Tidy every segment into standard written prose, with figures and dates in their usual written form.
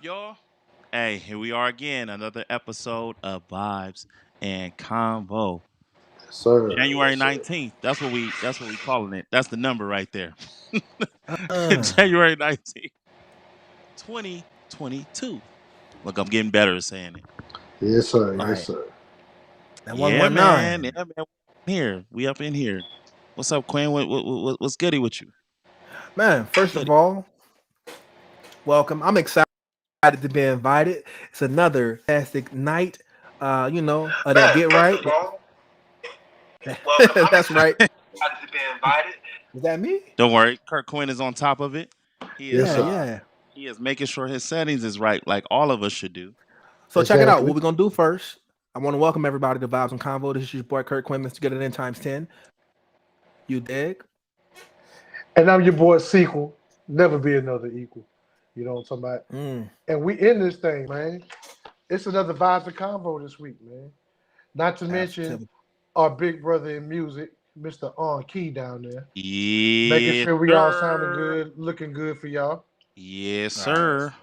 y'all? Hey, here we are again, another episode of Vibes and Convo. Yes, sir. January Yes, sir. 19th. That's what we calling it. That's the number right there. Uh, January 19th, 2022. Look, I'm getting better at saying it. Yes, sir. Yes, right. sir. That Yeah, man. 119. Yeah, man. Here. We up in here. What's up, Quinn? What's goody with you? Man, first of Goody. all, welcome. I'm excited to be invited. It's another fantastic night. Of that Man, get first right. of all, welcome. I'm That's right. excited to be invited. Is that me? Don't worry. Kirk Quinn is on top of it. He Yes, is Yeah, sir. uh yeah. he is making sure his settings is right, like all of us should do. So check it out. Exactly. What we're gonna do first. I want to welcome everybody to Vibes and Convo. This is your boy Kurt Quinn. Let's get it in times 10. You dig? And I'm your boy Sequel. Never be another equal. You know what I'm talking about? Mm, And we in this thing, man. It's another vibes and combo this week, man. Not to mention absolutely. our big brother in music, Mr. On Key down there. Making Yes, sure we all sounding sir. good, looking good for y'all. Yes, Right. sir.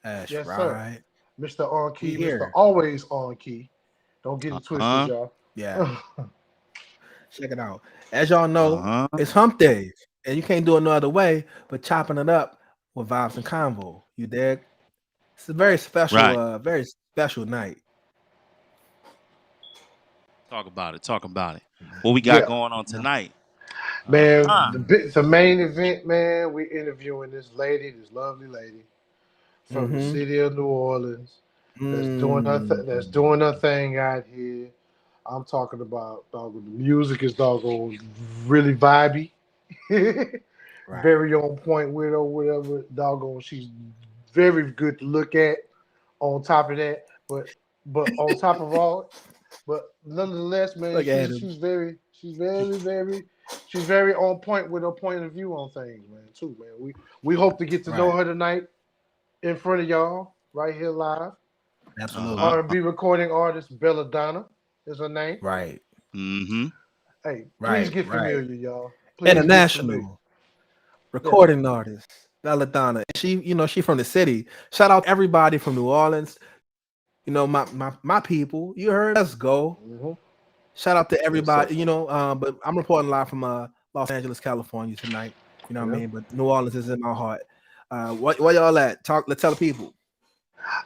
That's Yes, sir. right. Mr. On We Key, Mr. here. Always On Key. Don't get it twisted, Uh-huh. y'all. Yeah. Check it out. As y'all know, Uh-huh. it's hump days, and you can't do it no other way but chopping it up with Vibes and Convo. You dig? It's a Right. very special night. Talk about it. Talk about it. What we got Yeah. going on No. tonight? Man, Uh-huh. the main event, man, we interviewing this lady, this lovely lady from the Mm-hmm. city of New Orleans Mm. that's doing her thing out here. I'm talking about dog. The music is doggone really vibey, Right. very on point with her, whatever. Doggone, she's very good to look at. On top of that, but on top of all, but nonetheless, man, Look at she's him. she's very she's very very she's very on point with her point of view on things, man. Too, man. We hope to get to know Right. her tonight in front of y'all right here live. Absolutely. Uh-huh. R&B recording artist BellaAdonna is her name. Right. Mm-hmm. Hey, please Right. get Right. familiar, y'all. Please get familiar. International Yeah. recording artist, BellaAdonna. She from the city. Shout out to everybody from New Orleans. My people. You heard? Let's go. Hmm. Shout out to Yes, sir. everybody. But I'm reporting live from Los Angeles, California tonight. You know what I Yeah. mean? But New Orleans is in my heart. Where y'all at? Talk. Let's tell the people.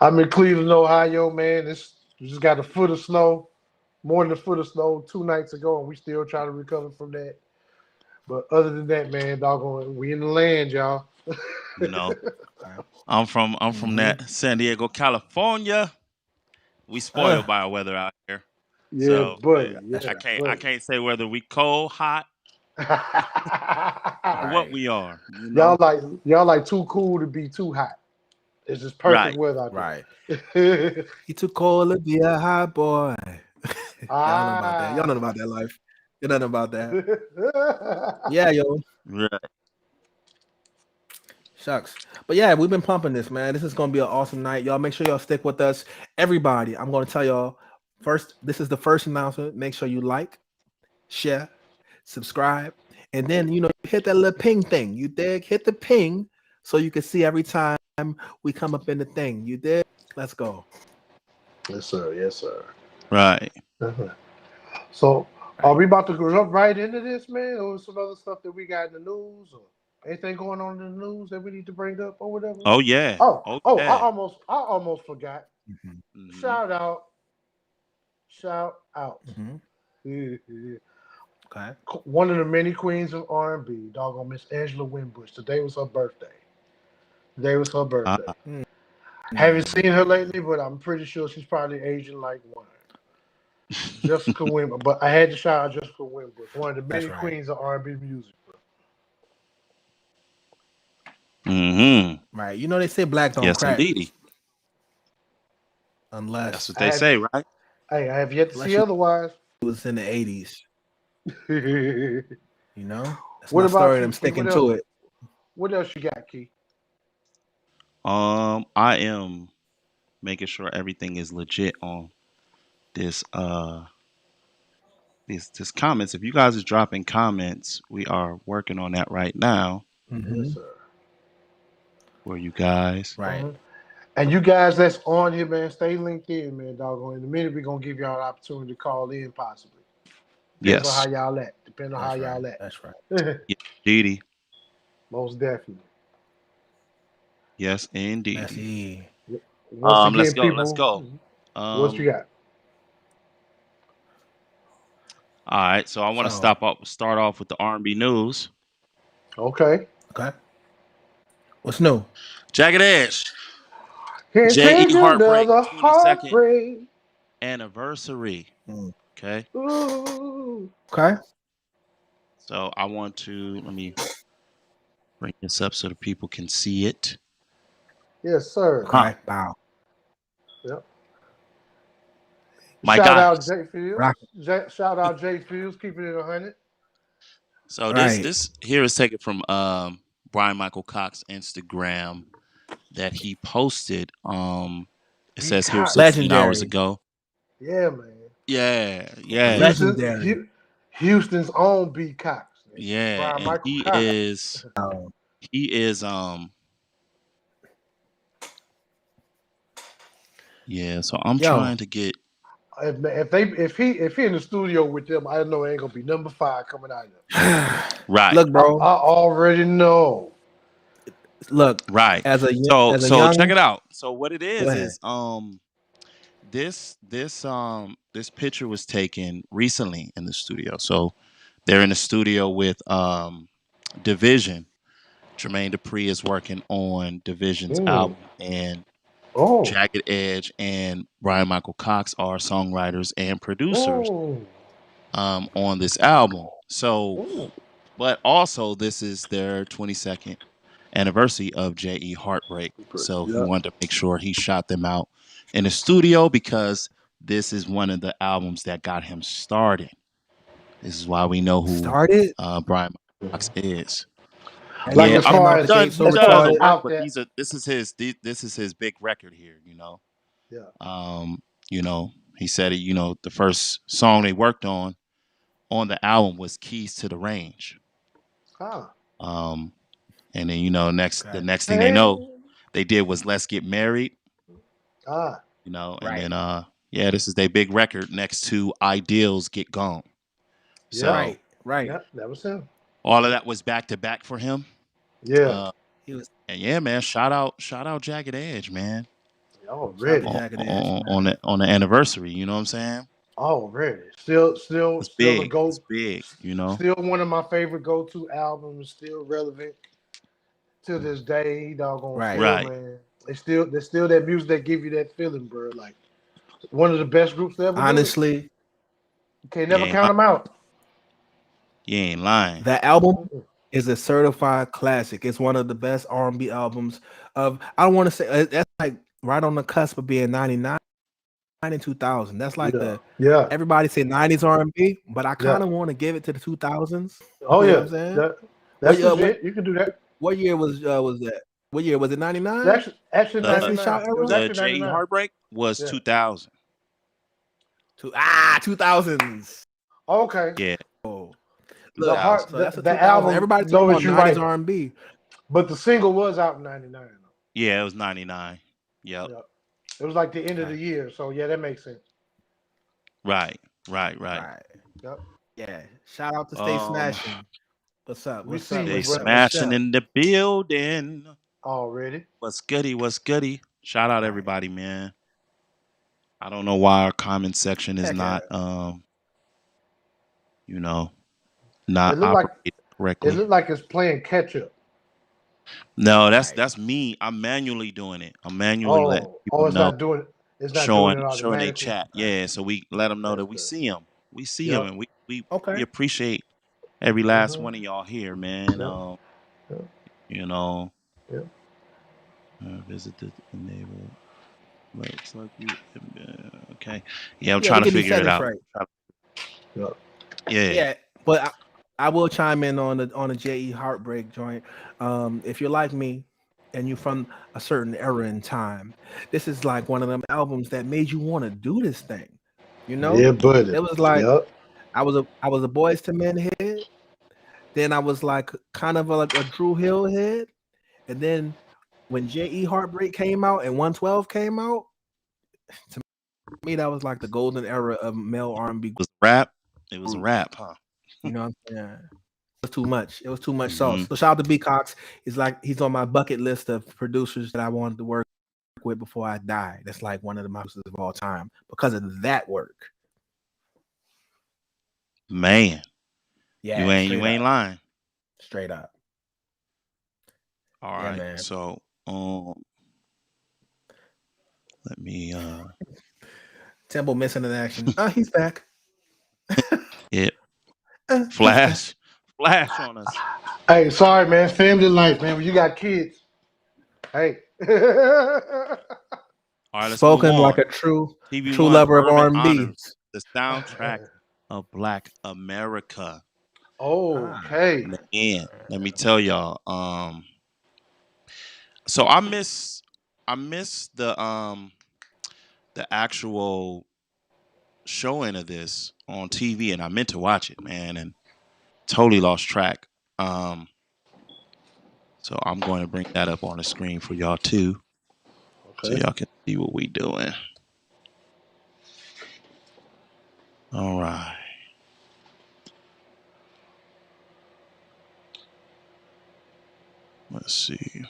I'm in Cleveland, Ohio, man. It's we just got a foot of snow, more than a foot of snow 2 nights ago, and we still trying to recover from that. But other than that, man, doggone, we in the land, y'all. You know, Okay. I'm from Mm-hmm. that San Diego, California. We Uh, spoiled by weather out here. Yeah, So buddy. that's I Yeah, can't I buddy. can't say whether we cold, hot, or what right. we are, you y'all know? like y'all like too cool to be too hot. It's just perfect Right. weather out Right. there. He too cold to be a hot boy. Y'all know about that. Y'all know Ah. about that life. You know about that. Yeah, yo. Right. Shucks. But yeah, we've been pumping this, man. This is gonna be an awesome night. Y'all make sure y'all stick with us. Everybody, I'm gonna tell y'all first, this is the first announcement. Make sure you like, share, subscribe, and then hit that little ping thing. You dig? Hit the ping so you can see every time we come up in the thing. You dig? Let's go. Yes, sir. Yes, sir. Right. Uh-huh. So, are Right. we about to jump right into this, man, or some other stuff that we got in the news, or anything going on in the news that we need to bring up, or whatever? Oh yeah. Oh, Oh oh, yeah. I almost forgot. Mhm. Hmm. Shout out, shout out. Mhm. Okay. One of the many queens of R&B, doggone Miss Angela Winbush. Today was her birthday. Today was her birthday. Ah, Haven't Mm. seen her lately, but I'm pretty sure she's probably aging like wine. Jessica Winbush, but I had to shout out Jessica Winbush, one of the That's many right. queens of R&B music. mm-hmm. Right. They say black don't Yes, crack indeedy. That's unless what I they have, say, right? hey, I have yet to see you otherwise. was in the 80s. That's What my story about and you, I'm Key? sticking to it. What else you got, Key? I am making sure everything is legit on this this comments. If you guys are dropping comments, we are working on that right now Yes, Hmm. sir. for you guys. Right. Uh-huh. And you guys that's on here, man, stay linked in, man, doggone. In a minute, we're gonna give y'all an opportunity to call in, possibly. Depends on how Yes. y'all at. Depends on how That's right. y'all at. That's right. Yeah, indeedy. Most definitely. Yes, That's indeedy. E. Once Let's again, go. Let's people, go. what you Um, got? all right. So I want to So start off with the R&B news. Okay. okay. What's new? Jagged Edge. Can't J.E. take Heartbreak another 22nd heartbreak. anniversary. Mm. Okay. Ooh. Okay. So I want to let me bring this up so the people can see it. Yes, sir. Huh. Okay. Wow. Yep. My Shout out guys. Jay Fields. Rock. Shout out Jay Fields, keeping it 100. So this Right. this here is taken from Brian Michael Cox Instagram that he posted. It B says here Cox. 16 hours Legendary. ago. Yeah, man. Yeah, yeah, Legendary. Houston's own B Cox. yeah. Brian And Michael Cox. Oh, he is yeah, so I'm yo. trying to get If he in the studio with them, I know it ain't gonna be number 5 coming out of them. right, Look, bro. I already know. Look. right. As a So as a so check young. it out. So what it Go ahead. is this picture was taken recently in the studio. So they're in the studio with Division. Jermaine Dupri is working on Division's Mm. album, and Oh. Jagged Edge and Brian Michael Cox are songwriters and producers Oh. on this album. So, Oh. but also this is their 22nd anniversary of J.E. Heartbreak. So he Yeah. wanted to make sure he shot them out in the studio because this is one of the albums that got him started. This is why we know who Started. Brian Cox is. That Like Yeah, nigga as came far out the as gate so he's as done far as other retarded. work, out but there. this is his big record here. Yeah. Um, he said it. The first song they worked on the album was "Keys to the Range." Ah. Um, and then the Okay. next thing they know, Hey. they did was "Let's Get Married." Ah. And Right. then yeah, this is their big record next to "Ideals Get Gone." Yep. So Right. Right. Yep. That was him. all of that was back to back for him. Yeah. Uh, He was. and yeah, man, shout out Jagged Edge, man, Shout out to Already. Jagged Edge, on man. the anniversary. You know what I'm saying? Already. Still a It's go. big. Still one of my favorite go-to albums. Still relevant to this day. Doggone Right. still, Right. man. There's still that music that give you that feeling, bro. Like one of the best groups to ever do it. Honestly, You can't You never ain't, count them out. you ain't lying. that album Mm-mm. is a certified classic. It's one of the best R&B albums of. I don't want to say that's like right on the cusp of being 99 and 2000. That's like Yeah. the Yeah. everybody say 90s R&B, but I Yeah. kind of want to give it to the 2000s. Oh You know what yeah. I'm saying? That, What that's what legit. You can do that. what year was that? What year was it? 99? Actually The 99. 99 It was era? the actually J.E. 99. Heartbreak was Yeah. 2000. 2000s. Okay. Yeah, Oh, The look. 2000. heart So that's a the 2000. album, Everybody talking no, about is you 90s right. R&B. But the single was out in 99. Yeah, it was 99. Yep. Yeah. It was like the end of Okay. the year. So yeah, that makes sense. Right. Right. Right. Yep. Yeah. Shout out to Stay Um, Smashing. What's up? We What's see up? you, they What's bro. up? What's smashing up? in the building. Already. What's goody? What's goody? Shout out Right. everybody, man. I don't know why our comment section is Heck yeah. not you know, It not looked like operating correctly. it's playing catch up. No, Right. that's me. I'm manually doing it. I'm manually letting Oh, people know, it's not doing it showing they automatically. chat. All right. Yeah, so we let them know that That's we good. see them. We see them, Yep. and we Okay. appreciate every last Mm-hmm. one of y'all here, man. Yep. Yep. You know, Yep. visit the neighborhood. Looks like you. Okay. Yeah, I'm Yeah, trying we to get these figure it settings out. right. Yep. Yeah. Yeah, but I will chime in on the JE Heartbreak joint. If you're like me and you're from a certain era in time, this is like one of them albums that made you want to do this thing. You know, Yeah, buddy. it was like Yep. I was a Boys to Men head. Then I was like kind of like a Drew Hill head, and then when J.E. Heartbreak came out and 112 came out, to me that was like the golden era of male R&B. It was rap. It was a groups. rap, huh? You know what I'm saying? It was too much. It was too much sauce. Mhm. So shout out to B Cox. He's on my bucket list of producers that I wanted to work with before I die. That's like one of the producers of all time because of that work. Man, Yeah, you straight ain't up. lying. Straight up. All Yeah, right. man. So let me Temple missing in action. He's back. it He's back. flash on us. Hey, sorry, man. Family life, man. When you got kids, hey. All right, let's move Spoken like on. a true TV1 lover of Urban R&B. Honors, the soundtrack of Black America. Okay. Man, let me tell y'all. So I miss the actual showing of this on TV, and I meant to watch it, man, and totally lost track. So I'm going to bring that up on the screen for y'all too, so Okay. y'all can see what we doing. All right. Let's see.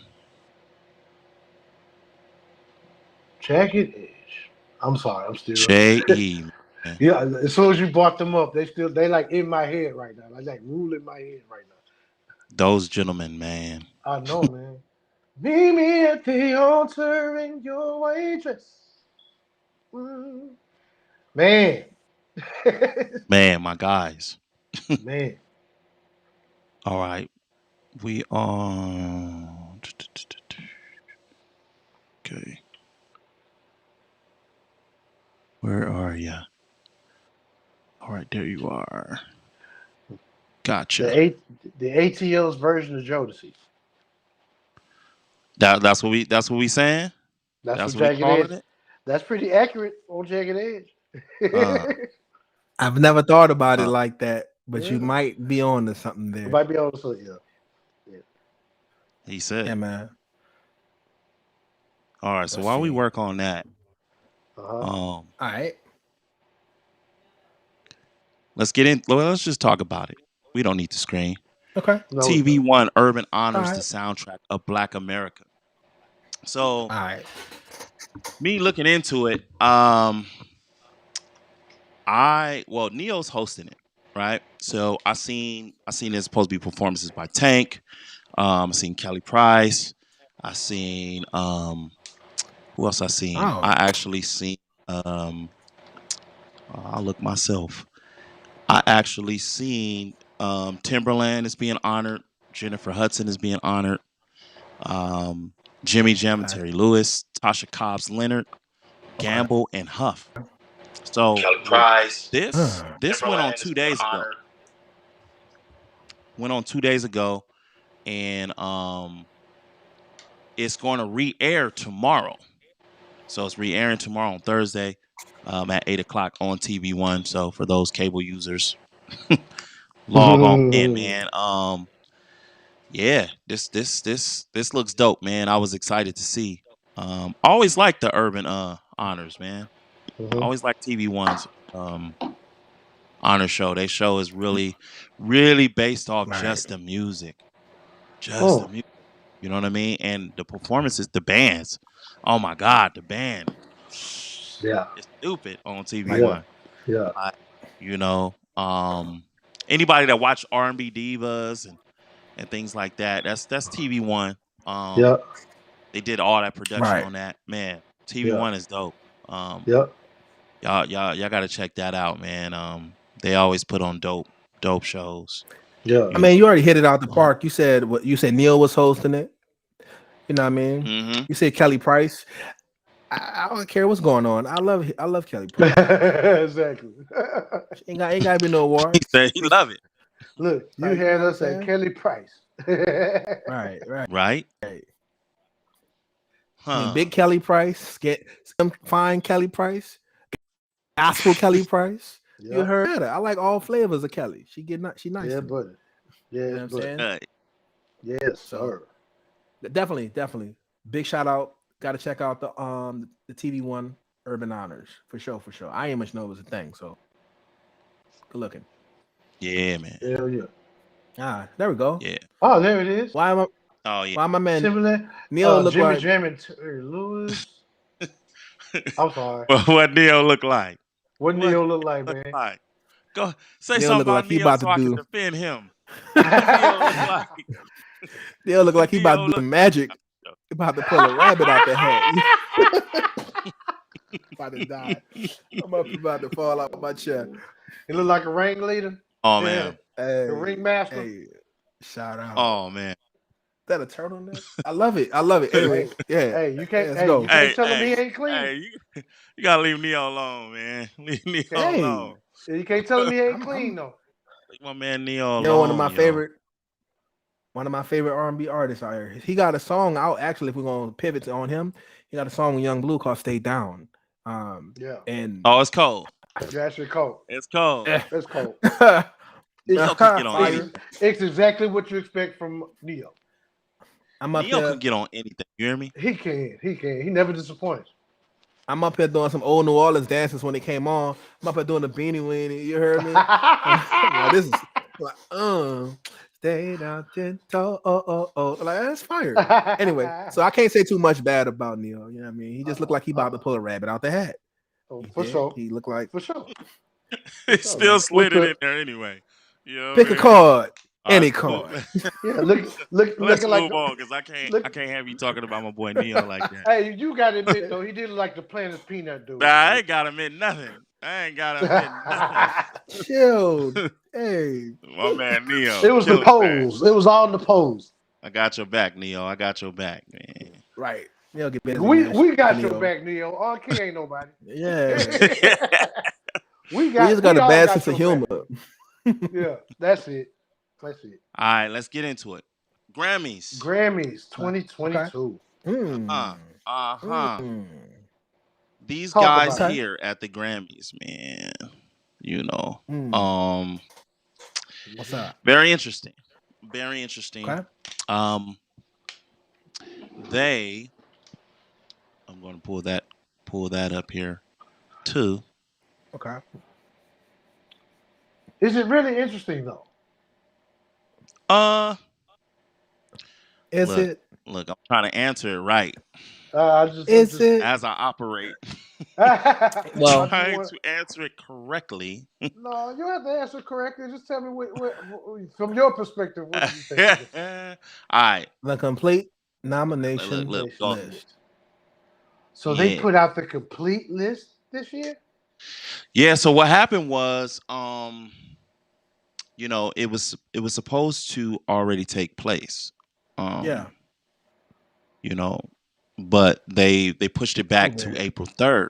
Jagged Edge. I'm sorry. I'm still. J.E. man. Yeah. As soon as you brought them up, they like in my head right now. Like ruling my head right now. Those gentlemen, man. I know, man. Meet me at the altar in your waitress. Mm. Man. Man, my guys. Man. All right. We are. Okay. Where are you? All right, there you are. Gotcha. The ATL's version of Jodeci. That's what we saying? That's That's what what we Jagged calling Edge. it? That's pretty accurate on Jagged Edge. Uh I've never thought about it uh like that, but Yeah. you might be on to something It there. might be on the yeah. he Yeah, said. man. All right, so Let's while we see. work on that, Uh-huh. All right. let's just talk about it. We don't need the screen. Okay. No, we don't. TV1 Urban All Honors, the right. soundtrack of Black America. So All right. me looking into it, Neo's hosting it, right? So I seen there's supposed to be performances by Tank. I seen Kelly Price. I seen who else I seen? Oh. I actually seen I'll look myself. I actually seen Timberland is being honored. Jennifer Hudson is being honored. Jimmy Jam and Okay. Terry Lewis, Tasha Cobbs Leonard, Okay. Gamble, and Huff. So Kelly with Price, this went on Timberland is 2 being days ago. honored. Went on 2 days ago, and it's going to re-air tomorrow. So it's re-airing tomorrow on Thursday at 8 o'clock on TV1. So for those cable users, log on in, man. Yeah, this looks dope, man. I was excited to see. I always like the urban honors, man. I always like TV1's honor show. They show is really based off Right. just the music. Just the Oh, music. You know what I mean? And the performances, the bands. Oh my God, the band. yeah, It's stupid on Like yeah, TV1. yeah, I, you know, anybody that watch R&B divas and things like that, that's TV1. yeah, They did all that production right. on that. Man, yeah, TV1 is dope. yeah, Y'all got to check that out, man. They always put on dope shows. yeah. I You mean, you already hit it out the park. You said what you said Neil was hosting it. You know what I mean? mm-hmm. You said Kelly Price. I don't care what's going on. I love Kelly Price. Exactly. Ain't gotta be no He awards. said he love it. Look, you Like, you know had what I'm us at saying? Kelly Price. Right, right. Right? I mean, Huh. big Kelly Price, get some fine Kelly Price, gospel Kelly Price. You Yeah, heard her. I like all flavors of Kelly. She nice yeah, to me. buddy. You know Yes, what I'm buddy. saying? Hey, Yes, So sir. definitely big shout out. Got to check out the TV One Urban Honors for sure, for sure. I ain't much know it was a thing, so good looking. Yeah, man. Hell yeah. There we go. Yeah. Oh, there it is. Why am I? Oh yeah. Why my man Similar. Neil look Jimmy like Jam and Terry Lewis. I'm sorry. Well, what Neo look like? What What Neo look like, look man? like? Go say Neil something look like about he Neo about to so I can do defend him. What Neo look like? Neil look What like he about Neo to do look magic. He about to pull a rabbit out the hat. About to die. I'm about to fall out my chair. He look like a ringleader. Oh Yeah, man. the Hey, ringmaster. hey, shout out. Oh man. Is that a turtleneck? I love it. I love it. Anyway, Hey, yeah. hey, you Yeah, can't. let's Hey, you go. can't Hey, tell him he hey, ain't clean. hey, you gotta leave Neo alone, man. Leave Neo Hey, alone. You can't tell him he ain't I'm clean though. Leave my man Neo one of alone, my yo. favorite R&B artists out here. He got a song out actually. If we're gonna pivot on him, he got a song with Young Blue called "Stay Down." Yeah, And Oh, it's cold. yeah, that's cold. It's cold. eh, That's cold. Neo can get on fire. anything. It's exactly what you expect from Neo. I'm up Neo here. can get on anything. You hear me? He can. He can. He never disappoints. I'm up here doing some old New Orleans dances when it came on. I'm up here doing the beanie weenie. You heard me? Like, this is like, stay down, gentle. Like that's fire. Anyway, so I can't say too much bad about Neil. You know what I mean? He just looked like he about to pull a rabbit out the hat. Oh, You for dig? sure. He looked like For sure. It sure, still man. slid it in there anyway. You know what pick I a mean? card, All any right, card. Yeah, let's looking like move on because look. I can't have you talking about my boy Neo like that. Hey, you got to admit though, he did look like the Planet Peanut Nah, dude, I man. ain't gotta admit nothing. I ain't gotta admit nothing. Chill. Hey, My man Neo, It was the kill his ass. pose. It was all the pose. I got your back, Neo. I got your back, man. right. Neil get busy, We man. we got your Neo. back, Neo. All key ain't nobody. Yeah. we We just got we a all bad got sense of your back. humor. Yeah, that's it. That's it. All right, let's get into it. Grammys. Grammys Okay. 2022. Uh-huh. Uh-huh. Mm. These Talk guys about it. Okay. here at the Grammys, man. You know. Mm. What's up? Very interesting. Very interesting. Okay. Um they I'm gonna pull that up here too. Okay. Is it really interesting though? Uh Is look, it? look, I'm trying to answer it right I'm Is just. it? as I operate. I Well, just Trying want. to answer it correctly. No, you don't have to answer correctly. Just tell me from your perspective, what do you think All it is? right. the complete Look, nomination look, Nomination go. list. So they Yeah. put out the complete list this year. Yeah, so what happened was it was supposed to already take place. Yeah. Um, you know, but they pushed it back to COVID. April 3rd,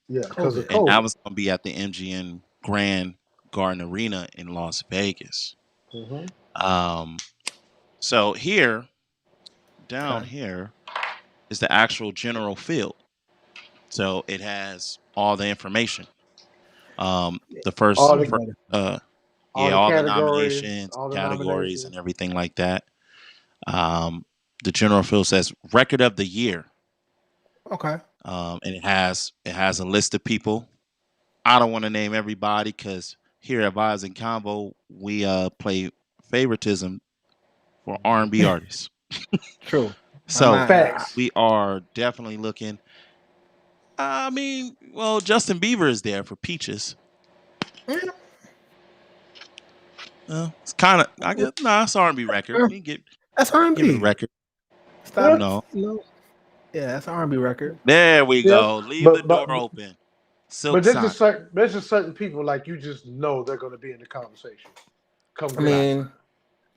Yeah, because of COVID. and that COVID. was going to be at the MGM Grand Garden Arena in Las Vegas. Hmm. Um, so here, down Okay. here, is the actual general field. So it has all the information. The All first, the Anybody. all yeah, the all the categories, nominations, all the categories, and nominations. everything like that. Um, the general field says record of the year, Okay. and it has a list of people. I don't want to name everybody because here at Vibes and Convo we play favoritism for R&B artists. True. I'm So Facts. we are definitely looking. I mean, well, Justin Bieber is there for Peaches. It's kind of, I guess, nah, it's R&B record. You That's give it a R&B. record, you Stop. know. Yeah, that's an R&B record. There we Yeah, go. Leave the but door but open. but Silk Sonic. there's just certain people like you just know they're going to be in the conversation come I Grammy Right, mean, time.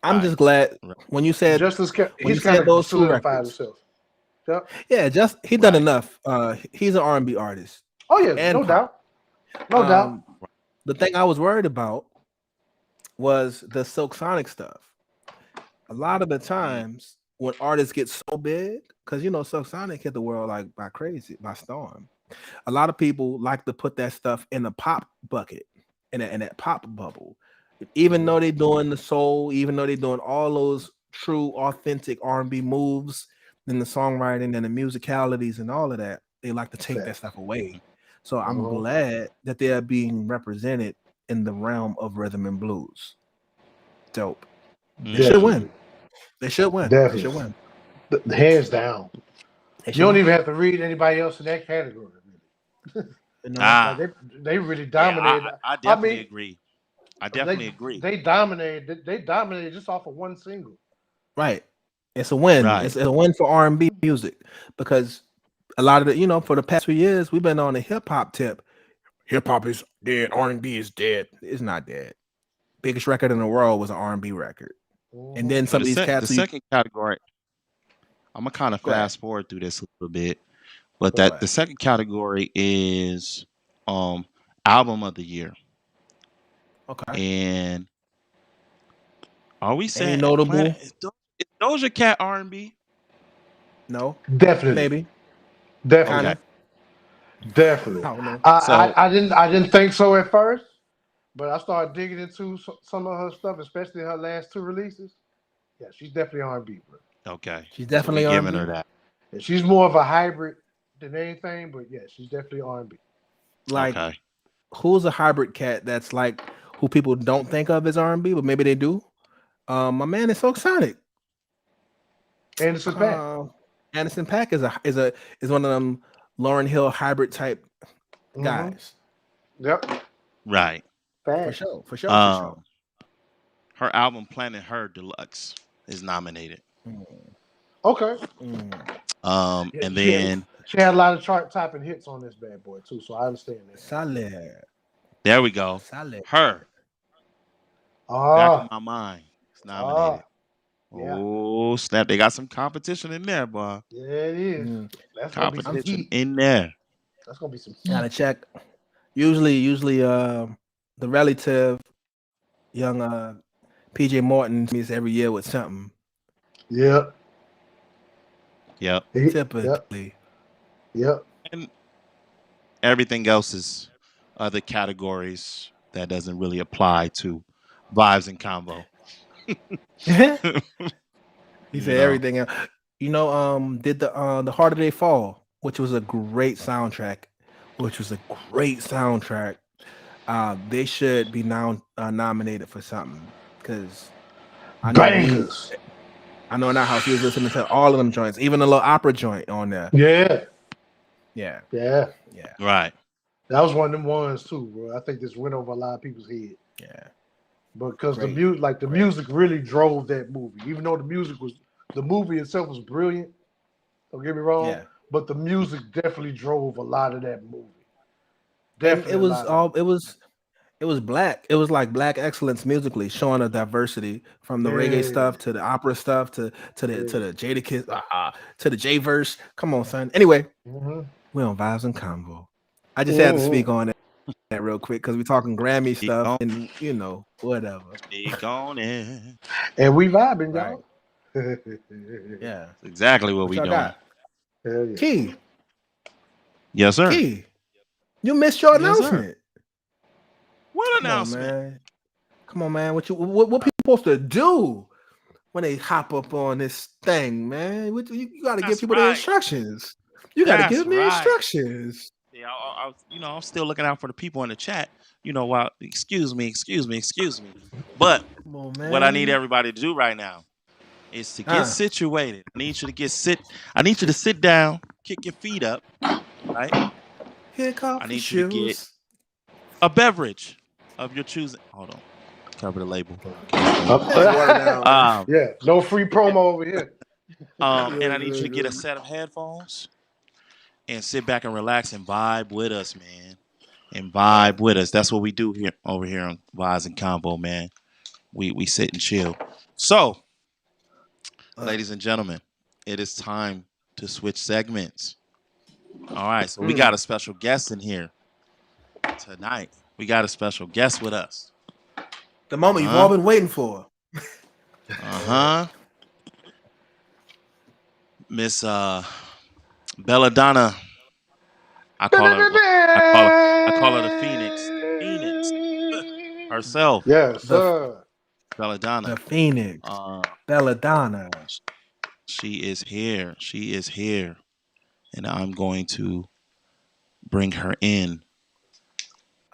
I'm right, just glad right. when you said He's kind of those two solidified records. himself. Yep. Yeah, just he done Right. enough. He's an R&B artist Oh yeah, and no pop. doubt, no doubt. The thing I was worried about was the Silk Sonic stuff. A lot of the Mm, times when artists get so big, because Silk Sonic hit the world like by storm. A lot of people like to put that stuff in the pop bucket, in that pop bubble. Even though they're doing the soul, even though they're doing all those true, authentic R&B moves, in the songwriting and the musicalities and all of that, they like to take that Fact. stuff away. So I'm Uh-huh. glad that they are being represented in the realm of rhythm and blues. Dope. They should Mm-hmm. win. Definitely. They should win. They should Definitely. win. The hands down. They You should don't win. even have to read anybody else in that category, really. You know, Like Ah, they really yeah, dominated. I I definitely mean, agree. I definitely agree. they dominated. They dominated just off of one single. right? It's a win. Right. It's a win for R&B music because a lot of the, for the past few years, we've been on a hip hop tip. Hip hop is dead. R&B is dead. It's not dead. Biggest record in the world was an R&B record. And Hmm. then Well, some of these the cats who second category, I'm gonna kind of go ahead. fast forward through this a little bit, but Go that ahead. the second category is um album of the year. Okay. And are we Any saying Planet notable? is Doja Cat R&B? No. Definitely, Maybe. Kind definitely, Okay. of. definitely. I don't know. So I didn't think so at first, but I started digging into some of her stuff, especially her last two releases. Yeah, she's definitely R&B, bro. okay. She's So we definitely giving R&B. her that. And she's more of a hybrid than anything, but yeah, she's definitely R&B. Like, Okay. who's a hybrid cat that's like who people don't think of as R&B, but maybe they do? My man is so Sonic. Anderson Paak. Uh, Anderson Pack is one of them Lauren Hill hybrid type Mm-hmm. guys. Yep. Right. For Facts. sure. For sure. For sure. Um her album Planet Her Deluxe is nominated. Mm, Okay. Yeah, And then she had a lot of chart topping hits on this bad boy too, so I understand that. Solid. there we go. Solid. Her Back of Ah, My Mind is nominated. ah, yeah, Oh snap! They got some competition in there, boy. yeah, it is. Mm, That's gonna be some I'm Competition heat. in there. That's gonna be some gotta heat. check. Usually, the relative young PJ Morton meets every year with something. Yep. Yep. Yep. Typically. Yep. And everything else is other categories that doesn't really apply to vibes and combo. He You said know. everything else. Did the Harder They Fall, which was a great soundtrack, which was a great soundtrack. They should be now nominated for something because I know Bangers. I know in our house we was listening to all of them joints, even the little opera joint on there. Yeah. Yeah, Yeah. yeah, Right. That was one of them ones too, bro. I think this went over a lot of people's head. yeah. Because the Great, music, like the great. music, really drove that movie. Even though the movie itself was brilliant. Don't get me wrong, Yeah, but the music definitely drove a lot of that movie. and it Definitely a was lot of it. all it was black. It was like black excellence musically, showing a diversity from the reggae Yeah, stuff to the opera stuff to yeah. the Jadakiss to the J verse. Come on, son. Anyway, Mm-hmm. we on Vibes and Convo. I just had to speak Mm-hmm. on that real quick because we're talking Grammy Speak stuff on, and whatever. speak on it. And we vibing, Right. y'all. Hell Yeah. That's exactly what What we y'all doing. got? yeah. Key. Yes, sir. Key. You missed your Yes, sir. announcement. What Come on, announcement? man. Come on, man. What people supposed to do when they hop up on this thing, man? You got to give That's people the right. instructions. You got to That's give me right. instructions. Yeah, I'm still looking out for the people in the chat. While excuse me. But Come on, what I need man. everybody to do right now is to get Huh? situated. I need you to I need you to sit down, kick your feet up, right? Here I coffee need you to get shoes. a beverage of your choosing. Hold on, cover the label. Hey, water down, man. Yeah, no free promo over here. And I need you to get a set of headphones and sit back and relax and vibe with us, man. And vibe with us. That's what we do here over here on Vibes and Combo, man. We sit and chill. So, ladies and gentlemen, it is time to switch segments. All right, so we got a special guest in here tonight. We got a special guest with us. The moment you've all been waiting for. Miss BellaAdonna. I call her the Phoenix. Phoenix herself. Yes, The sir. BellaAdonna. Phoenix. BellaAdonna. She is here. She is here. And I'm going to bring her in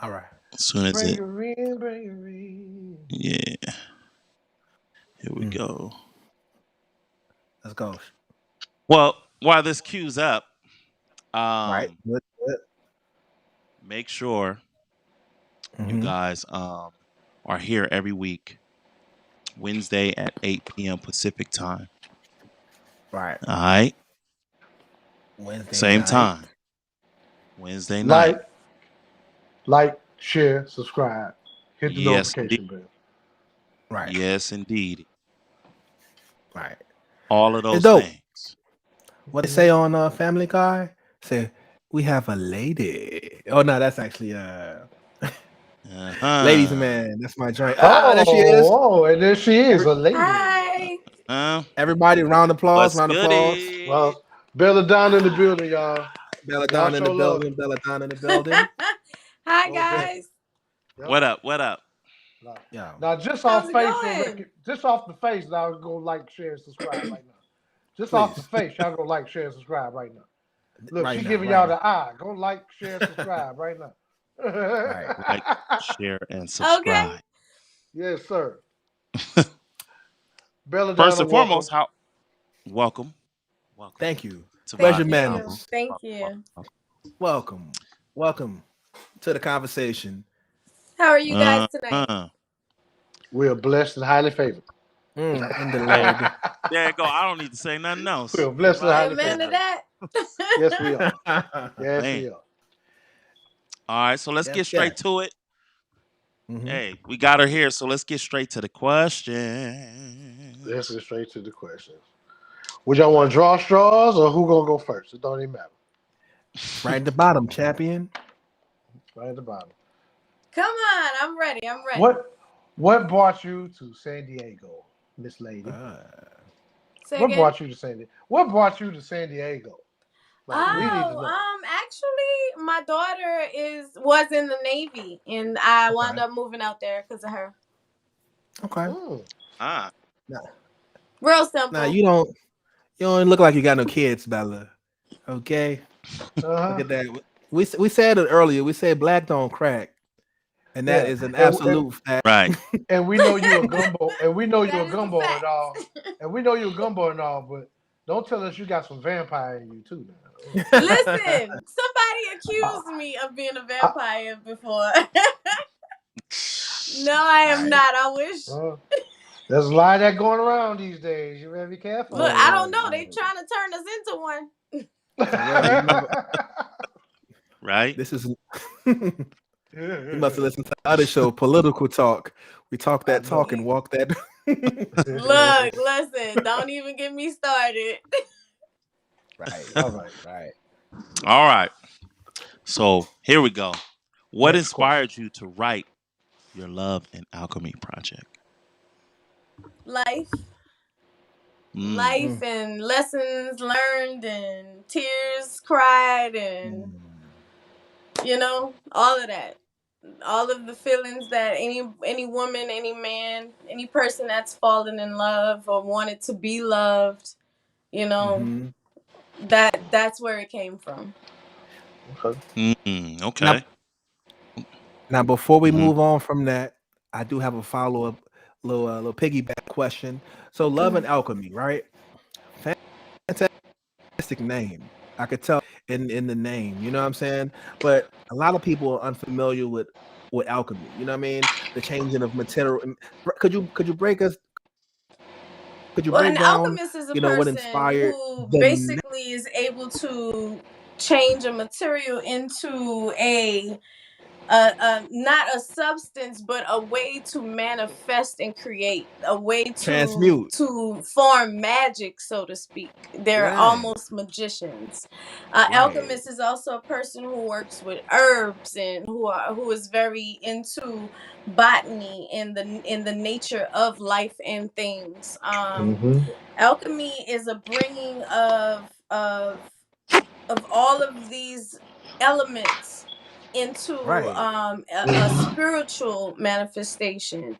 All right. as soon as Bring it. her in, bring her in. Yeah. Here we go. Let's go. Well, while this queues up, Right. Good. make sure you Mm-hmm. guys are here every week, Wednesday at 8 p.m. Pacific time. Right. All right. Wednesday Same night. time. Wednesday night. Like, share, subscribe, hit the Yes, indeed. notification bell. Right. Yes, indeed. Right. All of It's those dope. things. What they say on Family Guy? Say we have a lady. Oh no, that's actually ladies Uh-huh. man. That's my joint. There she is. Oh, and there she is, a lady. Hi. Everybody, round of applause. What's Round of applause. goody? Well, BellaAdonna in the building, y'all. Y'all BellaAdonna in the show love. building. BellaAdonna in the building. Hi, Most definitely. guys. Yep. What up? What up? Yeah. Now, just How's off it face, going? just off the face, now go like, share, and subscribe right now. Just off the Please. face, y'all go like, share, and subscribe right now. Look, Right she now, giving right y'all now. the eye. Go like, share, subscribe right now. Right. Like, share, and Okay. subscribe. Yes, sir. First BellaAdonna, and welcome. foremost, welcome. Welcome Thank you. to Where's my your Thank you. convo. manners? Thank Welcome, you. welcome, welcome. Welcome. Welcome to the conversation. How are you guys tonight? We are blessed and highly favored. In the Hey, Lord. there you go. I don't need to say nothing We else. are blessed and highly Amen to favored. that. Yes, we are. Yes. Yes, Man. we are. All right, so let's get straight to it. Mhm. Hey, we got her here, so let's get straight to the question. Let's get straight to the questions. Would y'all want to draw straws or who gonna go first? It don't even matter. Right at the bottom, champion. Right at the bottom. Come on. I'm ready. I'm ready. What brought you to San Diego, Miss Lady? Say What again. brought you to San Diego? What brought you to San Diego? Like, we need to know. Actually, my daughter was in the Navy, and I wound up moving out there because of her. Okay. Ah, Real simple. Now you don't look like you got no kids, Bella. Okay. Look at that. We said it earlier. We said black don't crack. And that is an absolute fact. right. And we know you a gumbo, and we know you That a is the gumbo and fact. all, and we know you a gumbo and all, but don't tell us you got some vampire in you too now. Listen, somebody accused me of being a vampire before. No, I am not. I wish. There's a lot of that going around these days. You better be careful. Look, I don't know. They trying to turn us into one. Right. This is you must have listened to the other show, Political Talk. We talk that talk and walk that. Look, listen, don't even get me started. Right. Right. All right. So here we go. What Next inspired you to write your Love and Alchemy project? Life and lessons learned and tears cried and all of that. All of the feelings that any woman, any man, any person that's fallen in love or wanted to be loved, that's where it came from. Okay. Now, before we move on from that, I do have a follow-up, little piggyback question. So, Love and Alchemy, right? Fantastic name. I could tell in the name. You know what I'm saying? But a lot of people are unfamiliar with alchemy. You know what I mean? The changing of material. Could you break us? Could you Well, break an down? alchemist is a What person inspired who the basically is able to change a material into not a substance, but a way to manifest and create, a way transmute? to form magic, so to speak. They're almost magicians. Alchemist is also a person who works with herbs and who is very into botany in the nature of life and things. Alchemy is a bringing of all of these elements into a spiritual manifestation.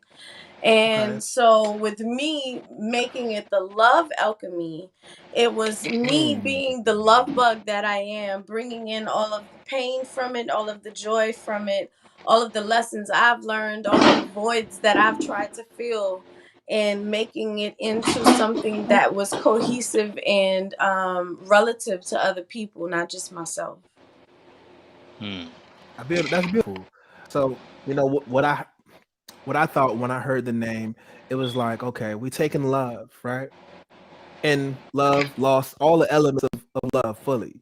And so with me making it the love alchemy, it was me being the love bug that I am, bringing in all of the pain from it, all of the joy from it, all of the lessons I've learned, all of the voids that I've tried to fill, and making it into something that was cohesive and relative to other people, not just myself. That's beautiful. So what I thought when I heard the name, it was like, okay, we taking love, right? And love lost all the elements of love fully.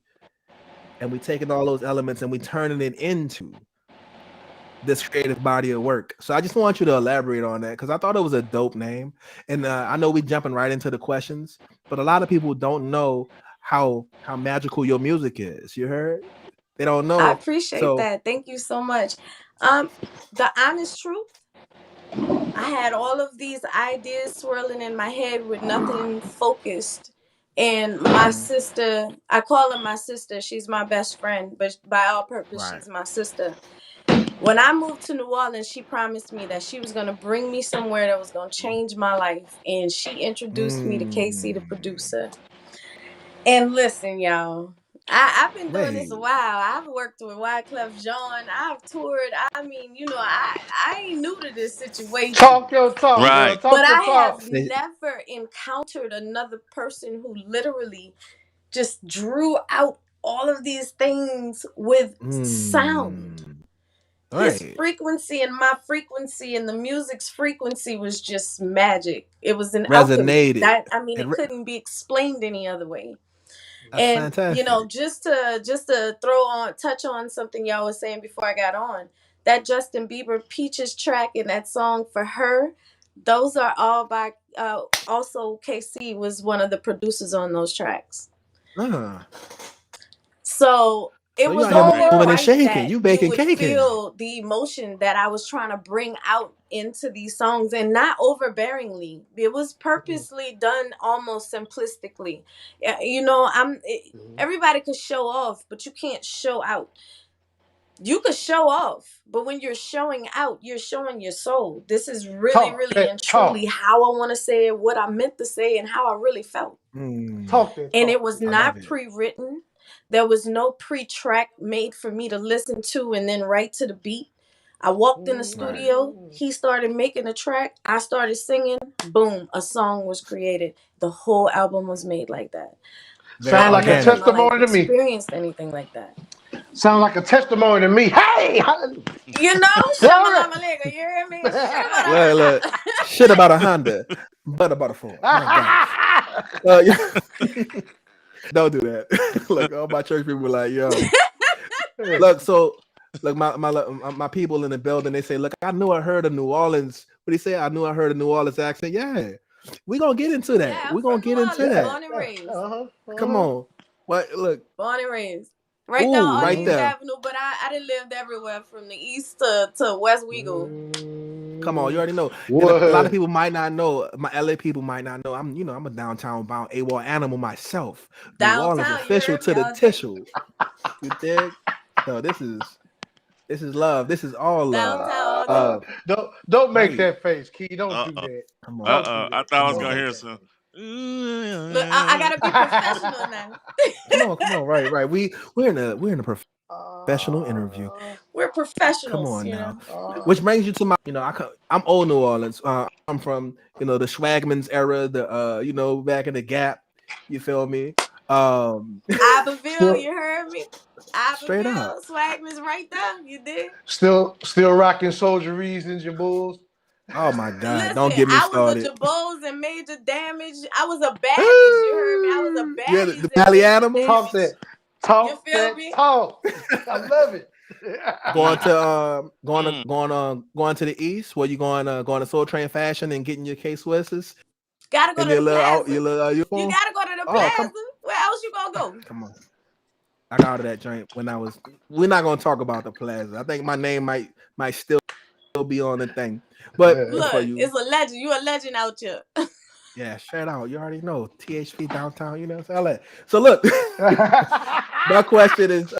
And we taking all those elements and we turning it into this creative body of work. So I just want you to elaborate on that because I thought it was a dope name. And I know we jumping right into the questions, but a lot of people don't know how magical your music is. You heard? They don't I know. appreciate So that. Thank you so much. The honest truth, I had all of these ideas swirling in my head with nothing focused. And my sister, I call her my sister. She's my best friend, but by all purpose, right. she's my sister. When I moved to New Orleans, she promised me that she was going to bring me somewhere that was going to change my life. And she introduced me to KC, the producer. And listen, y'all, I've been doing this a while. I've worked with Wyclef Jean. I've toured. I mean, I ain't new to this situation. Talk your talk, girl. Right. But Talk your I have talk. never encountered another person who literally just drew out all of these things with sound. His Right. frequency and my frequency and the music's frequency was just magic. It was an alchemy. Resonated. That, I mean, it couldn't be explained any other way. That's And fantastic. just to touch on something y'all was saying before I got on, that Justin Bieber Peaches track and that song For Her, those are all by also KC was one of the producers on those tracks. So it So you was out here only moving and right shaking. that You you baking would caking. feel the emotion that I was trying to bring out into these songs, and not overbearingly. It was purposely done almost simplistically. Everybody could show off, but you can't show out. You could show off, but when you're showing out, you're showing your soul. This is really, Talk really and that truly talk. how I want to say it, what I meant to say, and how I really felt. Talk that And talk. it was I love not it. pre-written. There was no pre-track made for me to listen to and then write to the beat. I walked in the Right. studio, he started making a track, I started singing, boom, a song was created. The whole album was made like that. Very Sound I've like a never in organic. my life testimony to me. experienced anything like that. Sound like a testimony to me. Hey, glory. Shamalama Lega, you hear me? Shamalama. Look. Shit about a Honda, but about a Ford. My gosh. Yeah. Don't do that. Look, all my church people were like, yo. Look, so look, my people in the building, they say, look, I knew I heard a New Orleans. What do you say? I knew I heard a New Orleans accent. Yeah. We're gonna get into that. Yeah, I'm We're gonna from New get into Orleans, that. born and raised. Come on. What look, Born and raised. Right there ooh, on right East there. Avenue, but I didn't live everywhere from the east to West Wego. Come on, you already know. And a lot of What? people might not know. My LA people might not know. I'm a downtown bound AWOL animal myself. New Orleans Downtown, you official heard me to the all day. tissue. You dig? So this is love. This is all love. Downtown all day. Don't make Right. that face, Key. Don't do that. Come on. Don't do I that. thought I Come was Don't gonna on. make hear that some. face. Look, I gotta be professional now. Come on. Right. We're in a professional interview. We're Come professionals, on you now. know. Which brings you to my, I'm old New Orleans. I'm from, the Swagman's era, back in the Gap. You feel me? Iberville, still, you heard me? Straight up. Iberville, Swagman's right there. You did. still rocking Soldier Reasons, your bulls. Oh my God! Don't Listen, get me I was a started. Jabos and Major Damage. I was a baddies. You heard me? I was a Yeah, the baddies and Valley Major Animals Talk Damage. that, You talk feel that me? talk. I love it. going Mm, to mm. going to the east. Where you going to Soul Train Fashion and getting your K Swisses Gotta go and to your the little plaza. your little You uniform? gotta go to the Oh come plaza. Where else you gonna go? come on! I got out of that joint when I was. We're not gonna talk about the plaza. I think my name might still be on the thing, but for Look, you, it's a legend. You a legend out here. yeah, straight out. You already know THP downtown. All that. So look, my question is,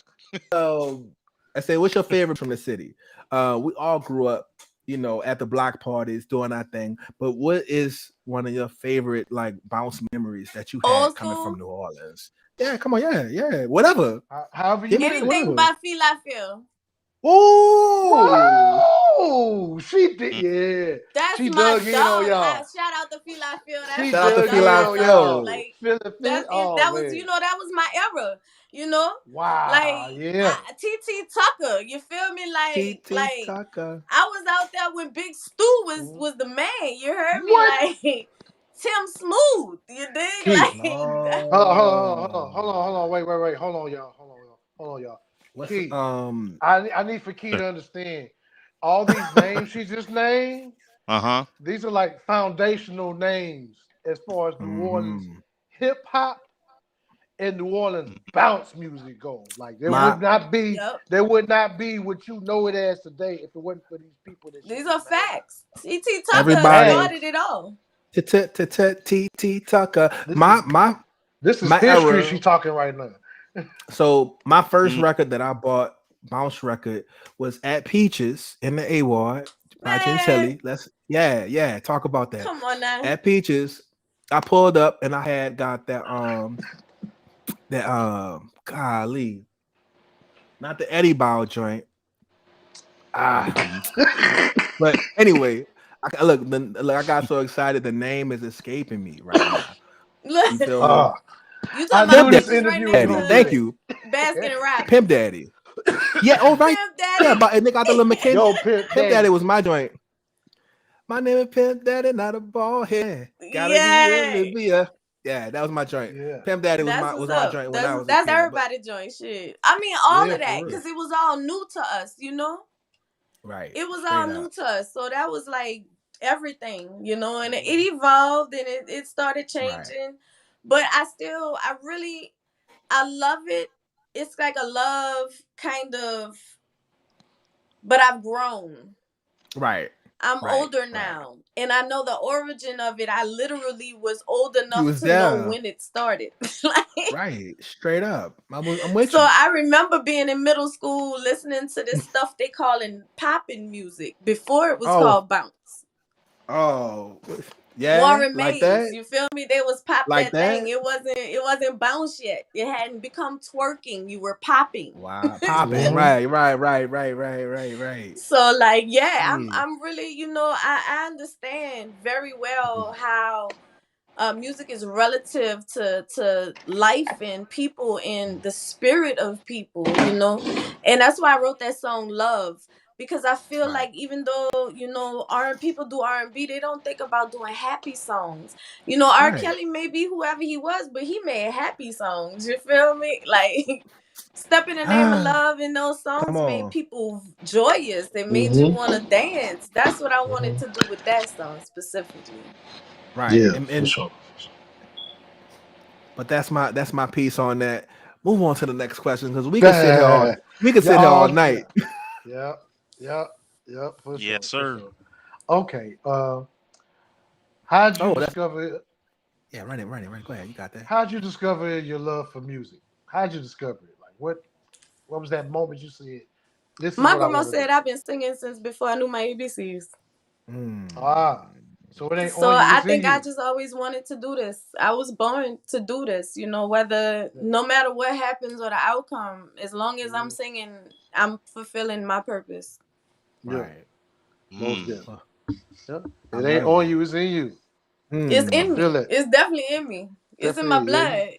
I say, what's your favorite from the city? We all grew up at the block parties doing our thing. But what is one of your favorite like bounce memories that you had Old coming from school. New Orleans? Yeah, come on, yeah, whatever. However you Give me feel. Anything whatever. by Fila Phil. Oh, Whoa! She did, Mm. yeah. That's She my dug in on dog. y'all. Shout out to Fila Phil. That's She shout my out to dug dog. in Fila on y'all. Phil. Like Feeling, oh that was man. that was my era. You know, like Wow, yeah. TT Tucker. You feel me? TT Like Tucker. I was out there when Big Stu Mhm. was the man. You heard me? What? Like Tim Smooth. You dig? Keith. Like Oh, Wait. Hold on, y'all. what's Keith, I need for Keith to understand. All these names she just named, Uh-huh. these are like foundational names as far as New Orleans mhm. hip hop and New Orleans Mm. bounce music go. Like My yep. there would not be what you know it as today if it wasn't for these people that she These just are named. facts. TT Tucker everybody. Facts. started it all. TT Tucker. This My is my this is my history era. she talking right now. So my first Mm. record that I bought, bounce record, was at Peaches in the A Ward by Man, Gentilly. Let's talk about that. come on now. At Peaches, I pulled up and I had got that golly, not the Eddie Bow joint. Ah, but anyway, I got so excited. The name is escaping me right now. Look, You feel me? uh, you I talking Pimp knew about Daddy. this Peaches right interview was next Daddy. gonna to be Thank that. you. Baskin Pimp Robbins. Daddy. Yeah, all right. Pimp Yeah, Daddy. but and they got the little McKinney. Yo, Pimp Pimp Daddy Daddy. was my joint. My name is Pimp Daddy, not a ball head. Gotta be real to Yay. be a. Yeah, that was my joint. Yeah. Pimp Daddy was That's my what's was my up. joint when I That's was a that's kid. But everybody joint shit. I mean, all Yeah, of that, for real. because it was all new to us, you know? right, It was all straight new up. to us. So that was like everything, you know, and it evolved and it started Right, changing. But I love it. It's like a love kind of, but I've grown. right, I'm right, older right. now, and I know the origin of it. I literally was old You enough was to know there. when it started. Like, Right, straight up. I'm with so you. I remember being in middle school listening to this stuff they calling poppin' music before it was Oh, called bounce. oh, yeah, Warren like Mays, that, you feel me? They was pop like that thing. that. It wasn't bounce yet. It hadn't become twerking. You were popping. Wow, popping. Mhm. Right. So like yeah, I'm Yeah, I'm really, I understand very well how music is relative to life and people and the spirit of people, and that's why I wrote that song "Love," because I feel right, like even though people do R&B, they don't think about doing happy songs. R. right. Kelly may be whoever he was, but he made happy songs. You feel me? Like. Step in the Name of Love in those Come songs made on. people joyous. They made you Mhm. want to dance. That's what I wanted Mhm. to do with that song specifically. Right. Yeah, for And sure. but that's my piece on that. Move on to the next question because Yeah, we could sit here all y'all. night. Yeah, yeah, yeah, for Yes, sure, for sir. sure. Okay. How'd you Oh, that's discover? yeah, run it. Go ahead. You got that. How'd you discover your love for music? How'd you discover it? Like, what was that moment you said, "This is My what I grandma want to said do"? I've been singing since before I knew my ABCs. Ah, Mm. so it ain't So on you; I it's in think I you. just always wanted to do this. I was born to do this, whether Yeah. no matter what happens or the outcome, as long as I'm Mhm. singing, I'm fulfilling my purpose. Yeah, Right. most Mm. definitely. Well, Yeah, I it ain't love on it. you; it's in you. It's I in Mm. feel me. it. It's definitely in me. It's in my Definitely, yeah. You blood.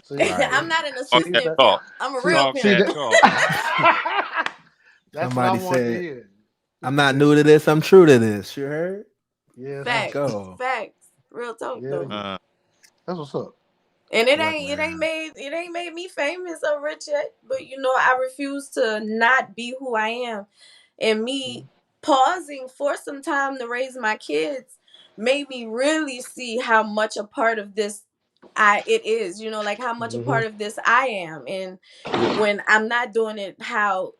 see, Right. I'm not an Talk see that assistant that, talk. pimp. I'm a see, real Talk see pimp. that that. talk. That's what I Somebody want to said, hear. I'm not new to this, I'm true to this. You heard? Yes, Let's Facts. go. Facts. Real talk yeah, though. yeah. Uh, That's what's up. And it Look, ain't it ain't man. made it ain't made me famous or rich yet. But I refuse to not be who I am. And me Mhm. pausing for some time to raise my kids made me really see how much a part of this it is, like how much a Mhm. part of this I am. And Yeah. when I'm not doing it, how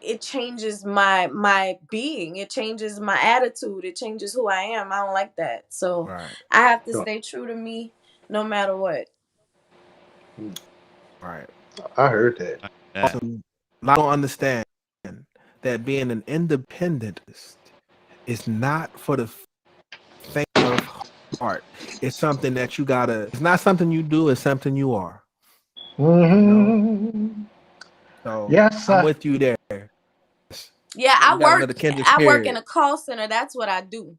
it changes my being, it changes my attitude, it changes who I am. I don't like that, so Right. I have to Yeah. stay true to me no matter what. Mm. Right. I heard that. like that. Awesome. I don't understand that being an independent artist is not for the faint of heart. It's something that you gotta. It's not something you do. It's something you are. You know. So Yes, I'm sir. with you there. Yeah, You got another kindred I work in spirit. a call center. That's what I do.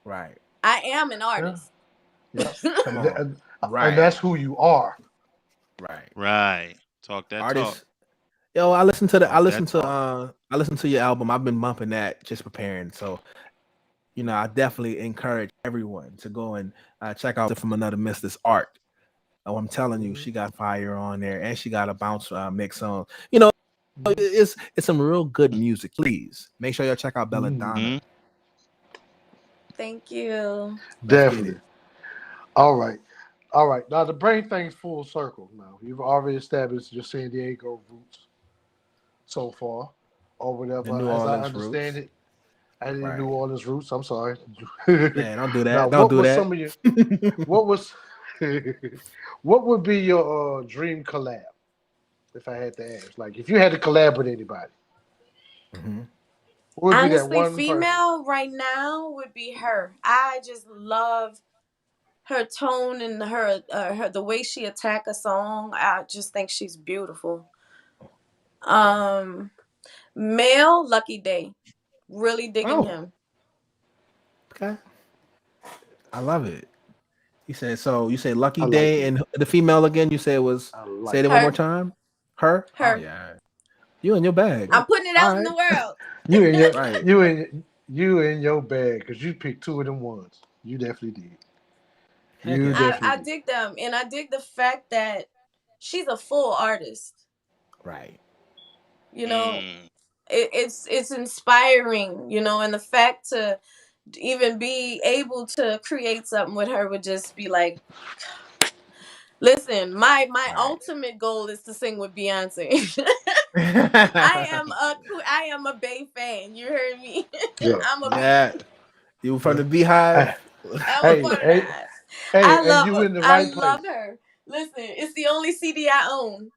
Right. I am an Yeah. artist. Yep. Come And, on. and Right. that's who you are. Right. Right. Talk that talk. Artists. Yo, I listened to Talk that talk. I listened to your album. I've been bumping that, just preparing. So, I definitely encourage everyone to go and check out From Another Mister's art. Oh, I'm telling you, she got fire on there, and she got a bounce mix on. It's some real good music. Please make sure y'all check out BellaAdonna. Hmm. Thank you. Let's get it. Definitely. All right. All right. Now to bring things full circle. Now you've already established your San Diego roots so far, or The whatever. New As I Orleans understand roots. it, and the New Right. Orleans roots. I'm sorry. Yeah, don't do Now, that. Don't what do was that. some of your? What was? What would be your dream collab? If I had to ask, like, if you had to collab with anybody, Mhm. what would be that Honestly, one person? female right now would be her. I just love her tone and her the way she attack a song. I just think she's beautiful. Um, Male, Lucky Day. Really digging Oh, him. okay. I love it. You said so. You say Lucky I like Day that. and the female again. You say it was. I Say like it one that. more Her, time. Her. Oh her. yeah. You in your bag. I'm putting it All out in right. the world. You and your Right. you in your bag because you picked two of them ones. You definitely did. Heck You yeah. definitely I did. dig them, and I dig the fact that she's a full artist. Right. You know, Mm. it's inspiring. And the fact to even be able to create something with her would just be like, listen, my Right. ultimate goal is to sing with Beyonce. I am a Bay fan. You heard me. Yeah. I'm a Yeah. You from the Hey, Beehive? I'm a hey, part of hey, that. and you in the I right love place. her. Listen, it's the only CD I own,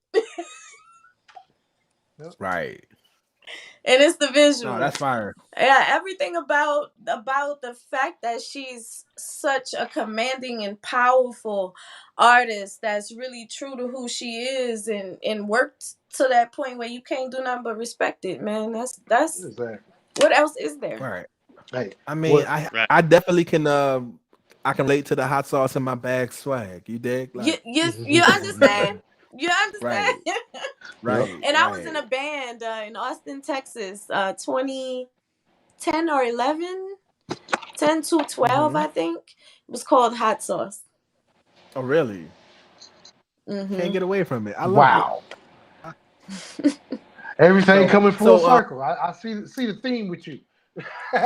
Yep. Right. and it's the No, visual. that's fire. Yeah, everything about the fact that she's such a commanding and powerful artist that's really true to who she is, and worked to that point where you can't do nothing but respect it, man. That's Exactly. what else is there? Right. Hey, I mean, what? Right. I definitely can I can relate to the hot sauce in my bag swag. You dig? You Like, you understand? You understand? right, Yep. right, And I was in right. a band in Austin, Texas, 2010 or 11, 10 to 12, Mm-hmm. I think. It was called Hot Sauce. Oh, really? Can't Hmm get away from it. I love it. Wow. Everything So, coming full so, circle. I see the theme with you.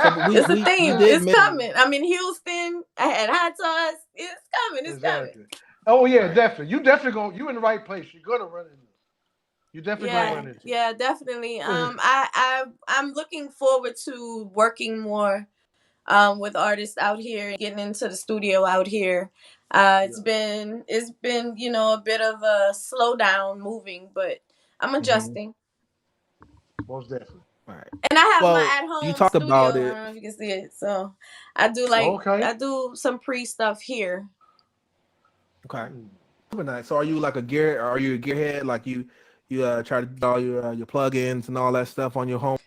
so we It's a we we theme. did It's mention coming. I'm in Houston. I had Hot Sauce. It's coming. It's coming. Exactly. Oh yeah, right. definitely. You definitely go. You in the right place. You're gonna run into. You definitely gonna Right. run into. Yeah, definitely. It. I'm looking forward to working more with artists out here and getting into the studio out here. Yeah, It's been a bit of a slowdown moving, but I'm Mm-hmm. adjusting. most definitely. Right. And I have my Well, at you home talked about studio. I it. don't know if you can see it. So Okay. I do some pre stuff here. Okay. Hmm. Super nice. So, are you like a gear? Are you a gearhead? Like you try to do all your plugins and all that stuff on your home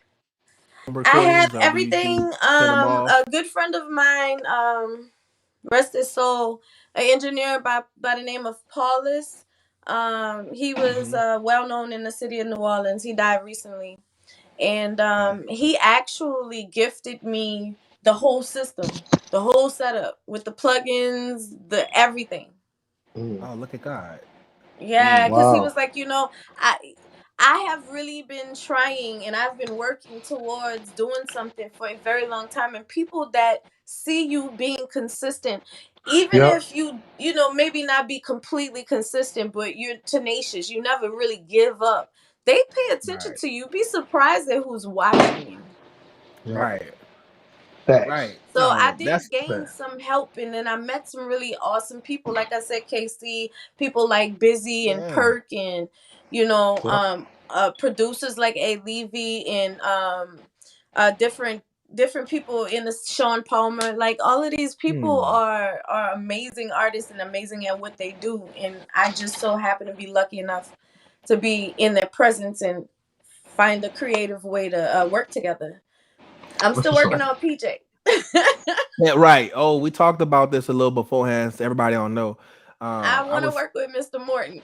I have recordings, or do everything. you send them off? A good friend of mine, rest his soul, an engineer by the name of Paulus. He was Mm-hmm. well known in the city of New Orleans. He died recently, and Okay. he actually gifted me the whole system, the whole setup with the plugins, the everything. Hmm. Oh, look at God. Yeah, Mm. because he Wow. was like, I I have really been trying, and I've been working towards doing something for a very long time. And people that see you being consistent, even Yep. if maybe not be completely consistent, but you're tenacious, you never really give up. They pay attention Right. to you. Be surprised at who's watching you. Yep. Right. Facts. Right. So I No, did that's gain Facts. some help, and then I met some really awesome people. Like I said, KC, people like Busy and yeah. Perk, and Yep. producers like A Levy, and different different people in the Sean Palmer, like all of these people are amazing artists and amazing at what they do, and I just so happen to be lucky enough to be in their presence and find a creative way to work together. I'm still working on PJ. Yeah, right. Oh, we talked about this a little beforehand, so everybody don't know. I want to work with Mr. Morton.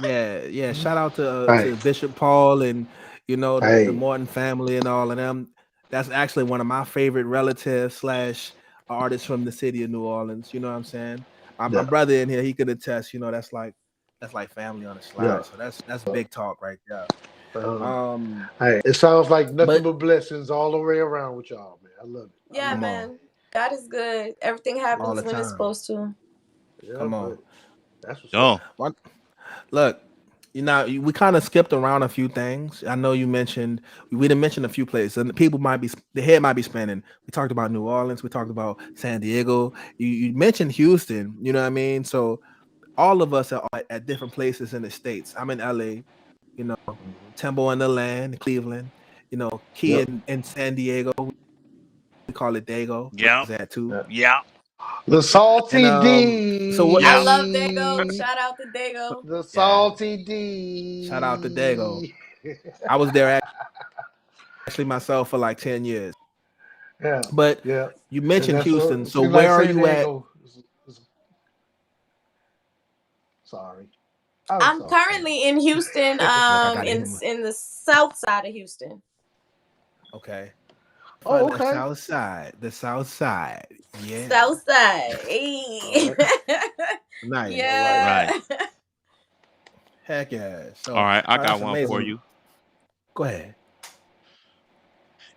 Yeah. Shout out to Bishop Paul and the Morton family and all of them. That's actually one of my favorite relatives / artists from the city of New Orleans. You know what I'm saying? My brother in here, he could attest. That's like family on the slide. Yeah. So that's big talk right there. Hey, it sounds like nothing but blessings all the way around with y'all, man. I love it. Yeah, man. God is good. Everything happens when it's supposed to. Yeah, come on. That's what's up. Look, we kind of skipped around a few things. I know you mentioned we didn't mention a few places, and the head might be spinning. We talked about New Orleans, we talked about San Diego. You mentioned Houston. You know what I mean? So all of us are at different places in the states. I'm in LA. Tembo in the land, Cleveland. Key in San Diego. We call it Dago. Yeah. That too. Yeah. The salty D. So what? I love Dago. Shout out to Dago. The salty D. Shout out to Dago. I was there actually myself for like 10 years. Yeah. But you mentioned Houston. So where are you at? Sorry. I'm currently in Houston, in the south side of Houston. Okay. Oh, okay. The south side. Yeah. South side. Hey. Nice. Yeah. Right. Heck yeah. So, all right, I got one for you. Go ahead.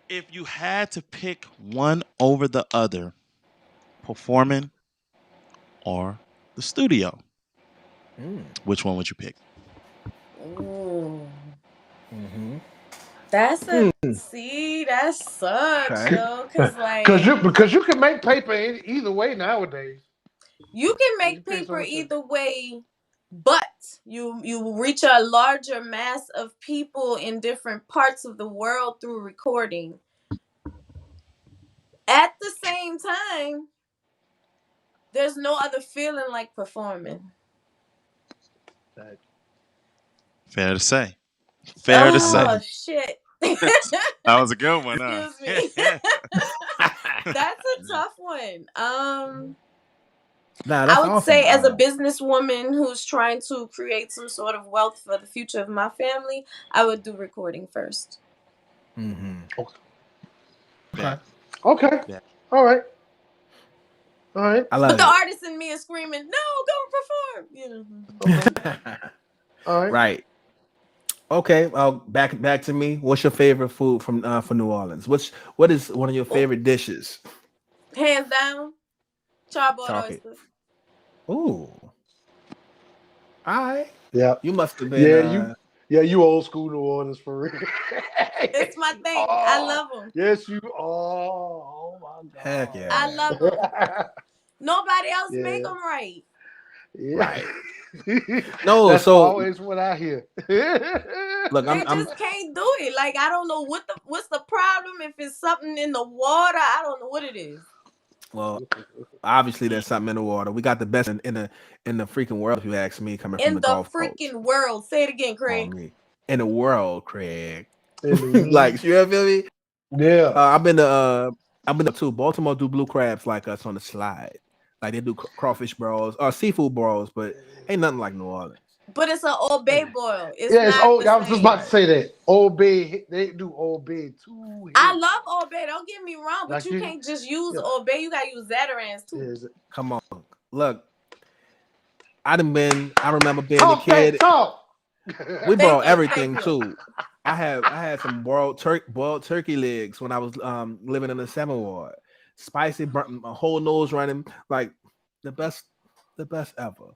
If you had to pick one over the other, performing or the studio, which one would you pick? Ooh. That's that sucks, yo. Because you can make paper either way nowadays. You can make paper either way, but you reach a larger mass of people in different parts of the world through recording. At the same time, there's no other feeling like performing. Fair to say. To say. Oh shit. That was a good one. Excuse me. That's a tough one. I would say as a businesswoman who's trying to create some sort of wealth for the future of my family, I would do recording first. Okay. Yeah. All right. But the artist in me is screaming, "No, go perform!" All right. Right. Okay. Back to me. What's your favorite food from New Orleans? What is one of your favorite dishes? Hands down, charboiled oyster. Ooh. All right. Yeah. You must have been. You old school New Orleans for real. It's my thing. I love them. Yes, you are. Oh my God. Heck yeah. I love them. Nobody else make them right. Yeah. Right. No, that's so always what I hear. Look, I just can't do it. Like I don't know what's the problem. If it's something in the water, I don't know what it is. Well, obviously there's something in the water. We got the best in the freaking world, if you ask me, coming from the Gulf Coast. In the freaking world. Say it again, Craig. In the world, Craig. Like, you feel me? Yeah. I've been to Baltimore do blue crabs like us on the slide. Like they do crawfish bros or seafood bros, but ain't nothing like New Orleans. But it's an Old Bay boil. I was just about to say that. Old Bay, they do Old Bay too. I love Old Bay. Don't get me wrong, but you can't just use Old Bay. You gotta use Zatarans too. Come on, look. I remember being a kid. We brought everything too. I had some boiled turkey legs when I was living in the 7th Ward. Spicy, my whole nose running, like the best ever.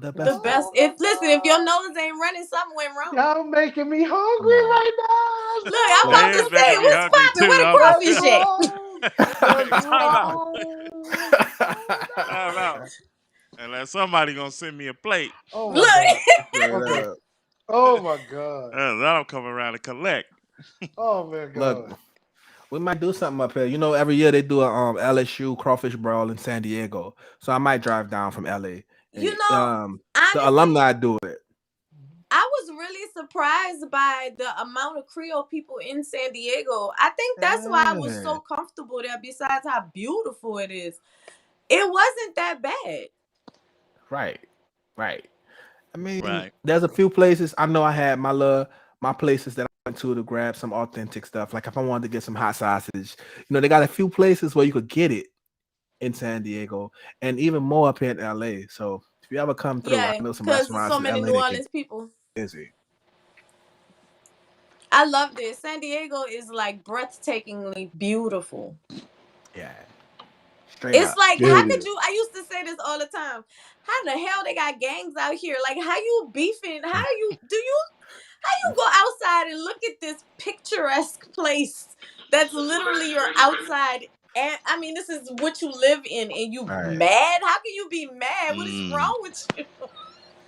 The best. If your nose ain't running, something went wrong. Y'all making me hungry right now. Look, I'm about to say, what's popping? Where the crawfish at? Time out. Unless somebody gonna send me a plate. Oh my God. Oh my God. That'll come around and collect. Oh man, God. Look, We might do something up here. You know, every year they do a LSU crawfish brawl in San Diego, so I might drive down from LA. You And, know, the honestly, alumni do it. I was really surprised by the amount of Creole people in San Diego. I think that's why I was so comfortable there, besides how beautiful it is. It wasn't that bad. Right. I mean, Right. there's a few places. I know I had my places that I went to grab some authentic stuff. Like if I wanted to get some hot sausage, they got a few places where you could get it in San Diego, and even more up here in LA. So if you ever come through, I Yeah, know some because there's restaurants so in many LA New that get Orleans people. busy. I love this. San Diego is like breathtakingly beautiful. Yeah, straight It's up. like, Yeah, how it could is. you? I used to say this all the time. How the hell they got gangs out here? Like, how you beefing? How you go outside and look at this picturesque place that's literally your outside? And I mean, this is what you live in, and you Right. mad? How can you be mad? What is Mm. wrong with you?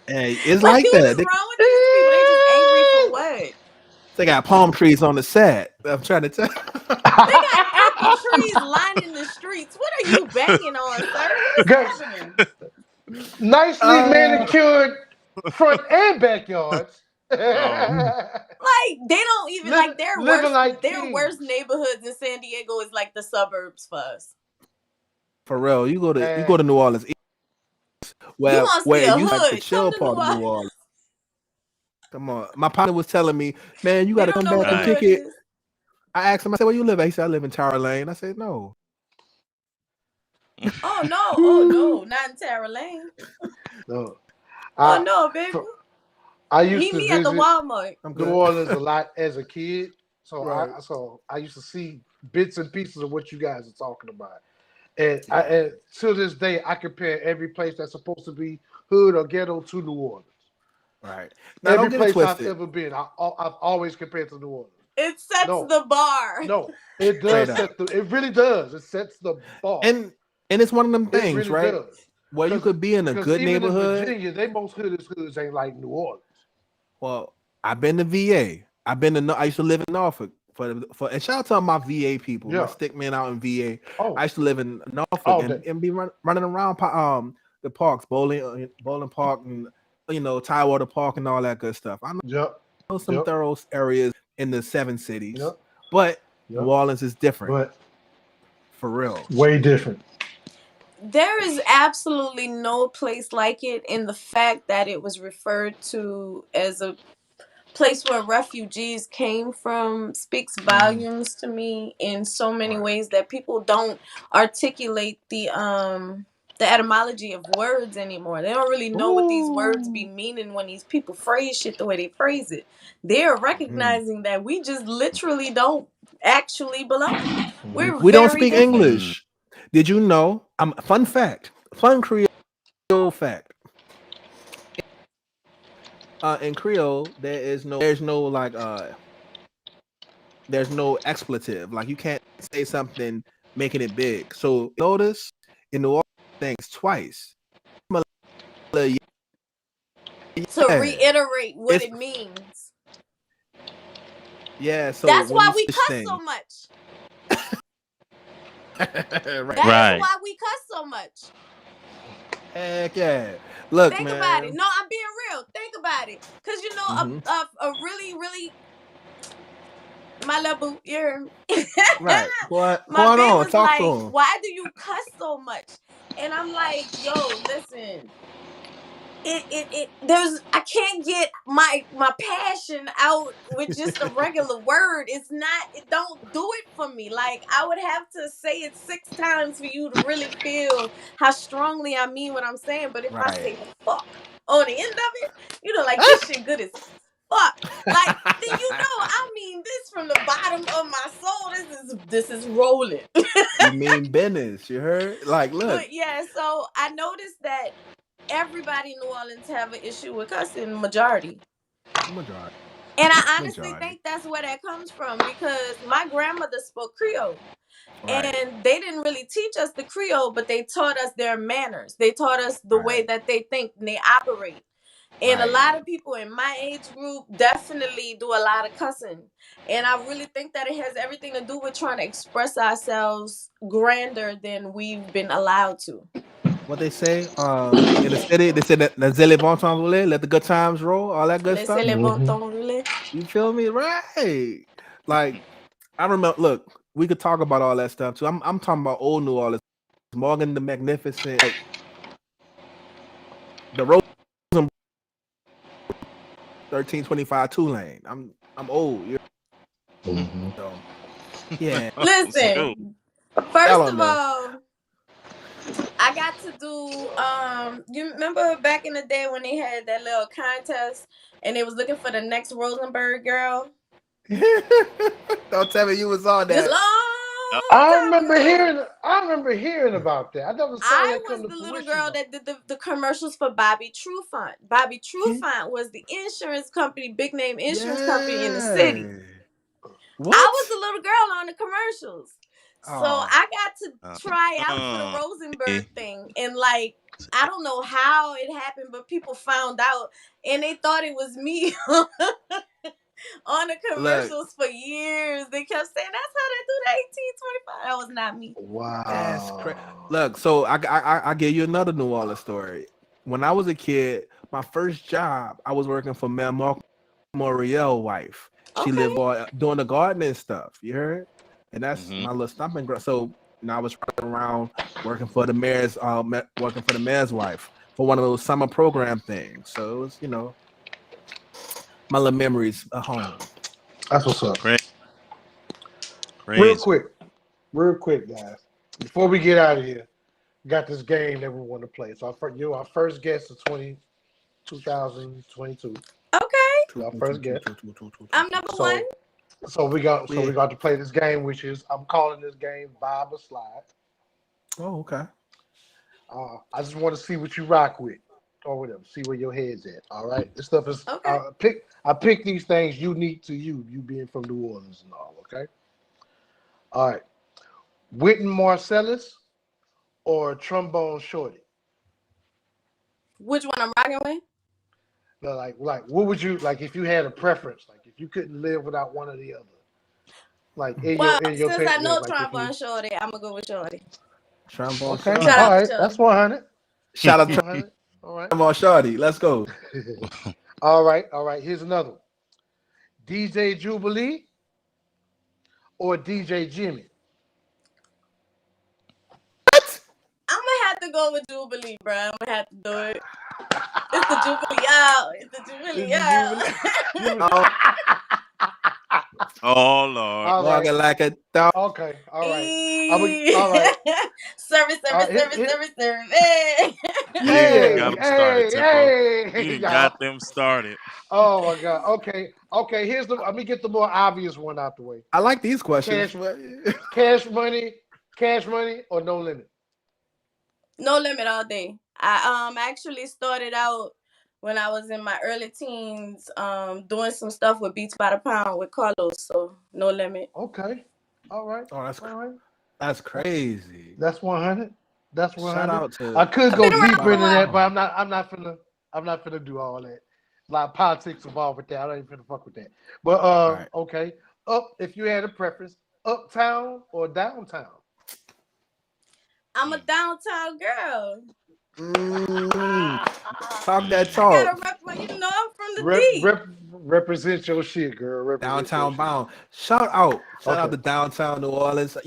Hey, it's Like, like what that. is wrong with these people? They just angry for what? They got palm trees on the set. I'm trying to tell. They got apple trees lining the streets. What are you banging on, sir? What is Guys, happening? nicely manicured front and backyards. Oh. Like, they don't even like living like their worst kings. neighborhoods in San Diego is like the suburbs for us. For real, you go Man, to New Orleans, You where want to see a you like the hood? Come chill to New part of New Orleans. Orleans. Come on, my partner was telling me, man, you got They to don't come know what back a and Right. kick hood it. is. I asked him, I said, where you live at? He said, I live in Tower Lane. I said, no. Oh no, not in Tara Lane. no. Oh no, baby. I used Meet to me at the visit Walmart. I'm New good. Orleans a lot as a kid, Right. so I used to see bits and pieces of what you guys are talking about, and Yeah. and to this day I compare every place that's supposed to be hood or ghetto to New Orleans. Right. Now, Every don't get it place I've twisted. ever been, I've always compared to New Orleans. It sets No, the bar. no, it Straight does up. it really does. It sets the bar. And it's one of them It things, really right? does. Where you could be in a Because good even in neighborhood. Virginia, they most hoods ain't like New Orleans. Well, I've been to VA. I used to live in Norfolk and shout out to all my VA people, my Yeah. stick man out in VA. Oh, I used to live in Norfolk all and, day. and be running around the parks, bowling park and Tidewater Park and all that good stuff. I Yep. know some Yep. thorough areas in the 7 cities, Yep. but Yep. New Orleans is different. But For real. way different. There is absolutely no place like it, in the fact that it was referred to as a place where refugees came from speaks volumes to me in so many Right. ways that people don't articulate the etymology of words anymore. They don't really know what these words be meaning when these people phrase shit the way they phrase it. They're recognizing that we just literally don't actually belong. We're We don't very speak different. English. Did you know? Fun Creole fact. In Creole, there's no like there's no expletive. Like you can't say something making it big. So notice in New Orleans things twice. To Yeah, reiterate what it's it means. yeah. So That's when why you we switch cuss things, so much. right? That Right. is why we cuss so much. Heck yeah. Look, Think man. about it. No, I'm being real. Think about it. Because, a really, really, my little boo, you heard me? Right. What My going babe on? was Talk to like, him. why do you cuss so much? And I'm like, yo, listen. I can't get my passion out with just a regular word. It don't do it for me. Like, I would have to say it 6 times for you to really feel how strongly I mean what I'm saying. But if I Right. say fuck on the end of it, like, this shit good as fuck. Like, then I mean this from the bottom of my soul. This is rolling. You mean business? You heard? Like, look. But yeah, so I noticed that everybody in New Orleans have an issue with cussing, majority. Majority. And I honestly think that's where that comes from, because my grandmother spoke Creole. Right. And they didn't really teach us the Creole, but they taught us their manners. They taught us the way that they think and they operate. And a lot of people in my age group definitely do a lot of cussing. And I really think that it has everything to do with trying to express ourselves grander than we've been allowed to. What they say in the city, they said that let the good times roll, all that good Laissez stuff. les bon temps rouler. You feel me? Right. Like I remember, look, we could talk about all that stuff too. I'm talking about old New Orleans, Morgan the Magnificent, like the Rose 1325 Tulane. I'm old, you know. Yeah. Listen, I first don't of know. all, I got to do you remember back in the day when they had that little contest and they was looking for the next Rosenberg girl? Don't tell me you was on This that. long I time ago. remember hearing about that. I never saw I that come was to the little fruition girl though. that did the commercials for Bobby Trufant. Bobby Trufant was the insurance company, big name insurance company in the city. Yeah. I What? was the little girl on the commercials. So Oh, I got to try out for the Okay. Rosenberg thing. And like, I don't know how it happened, but people found out and they thought it was me on the look, commercials for years. They kept saying, that's how they do the 1825. That was not me. that's crazy. Wow. Look, so I give you another New Orleans story. When I was a kid, my first job, I was working for Ma'am Moriel's wife. She Okay. lived doing the gardening stuff. You heard? And that's Mm-hmm. my little stomping ground. So I was running around working for the mayor's wife for one of those summer program things. So it was, my little memories at home. That's what's up. Real Crazy. quick, real quick, guys. Before we get out of here, got this game that we want to play. So you're our first guest of 2022. Okay. Our first guest. I'm number one. So we Yeah. got to play this game, which is I'm calling this game Bob or Slide. Oh, okay. I just want to see what you rock with or whatever. See where your head's at. All right. This stuff is Okay. I pick these things unique to you, you being from New Orleans and all. Okay. All right. Witten Marcellus or Trombone Shorty? Which one I'm rocking with? No, like what would you like if you had a preference? Like if you couldn't live without one or the other. Like Well, in your since I take, know like if you Trombone Shorty, I'm gonna go with Shorty. Trombone okay, Shorty. Shout all out to right, that's Shorty. 100. Shout out That's to 100. All right. Trombone Shorty. Let's go. All right, all right. Here's another one. DJ Jubilee or DJ Jimmy? I'm gonna have to go with Jubilee, bro. I'm gonna have to do it. It's the Jubilee out. It's the Jubilee This is Jubilee. Oh, Oh Lord. All right. walking like a dog. Okay. All right. Eee. All right. Service, All service, right. service, service, service. Hey. You didn't got Hey, them started, hey, Tempo. You hey, didn't y'all. got them started. Oh my God. Okay. Okay. Let me get the more obvious one out the way. I like these questions. Cash, cash money, cash money, or no limit. No limit all day. I actually started out when I was in my early teens, doing some stuff with Beats by the Pound with Carlos. So no limit. Okay. All right. Oh, All right. that's That's crazy. that's 100. That's Shout 100. out I to could I've go been around Beats by deeper for a the into while. that, but Pound. I'm not finna do all that. A lot of politics involved with that. I don't even finna fuck with that. But All right. okay. If you had a preference, uptown or downtown? I'm a downtown girl. Talk that Gotta talk. rep my, I'm from the D. Represent your shit, girl. Represent your Downtown shit. bound. Shout out. Shout out Okay. to downtown New Orleans.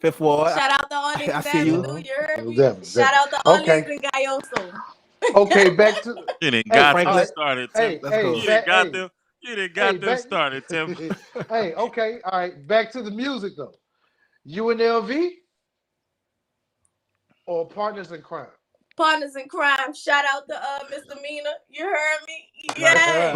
Fifth Ward. Shout out to I Orleans see you. Avenue, you heard me? Shout Definitely. out to Orleans Okay. and Gayoso. Okay. Back to You didn't hey. got All them Franklin. right. started, Tim. Hey. Let's Hey. go. You didn't Back. got Hey. them. You didn't Hey. got them Back. started, Tim. Hey. Okay. All right. Back to the music though. UNLV or Partners in Crime? Partners in crime. Shout out to Mr. Mina. You heard me? Yeah.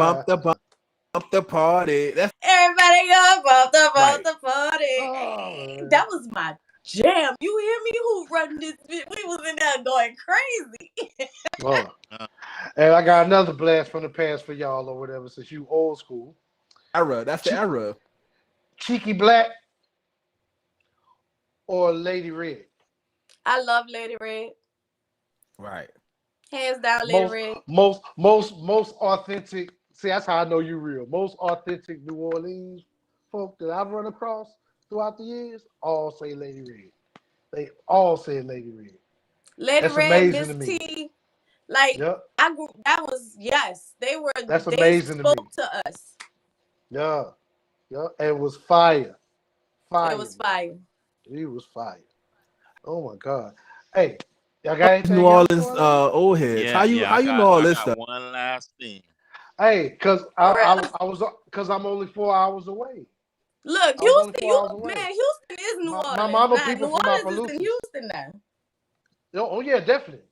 Bump the party. That's Everybody go about right. the party. Oh man. That was my jam. You hear me? Who run this bit? We was in there going crazy. Oh. Uh, And I got another blast from the past for y'all or whatever, since you old school. Era. That's the Che- era. Cheeky Black or Lady Red? I love Lady Red. Right. Hands down, Lady most Red. most authentic. See, that's how I know you real. Most authentic New Orleans folk that I've run across throughout the years all say Lady Red. They all say Lady Red. Lady That's Red, amazing Miss to me. T, like Yep, I grew. That was yes. that's They amazing to me. spoke to us. Yeah, yeah. It was fire, It fire, was man. fire. It was fire. Oh my god. Hey, y'all got New anything else Orleans going on? old heads. Yeah, yeah. How I you know got all I this got stuff? one last thing. Hey, For real. I was because I'm only 4 hours away. Look, I was only Houston, four you hours away. man, Houston is New My Orleans. mama Now, New people from Orleans is in Opelousas. Houston now. Oh yeah, definitely.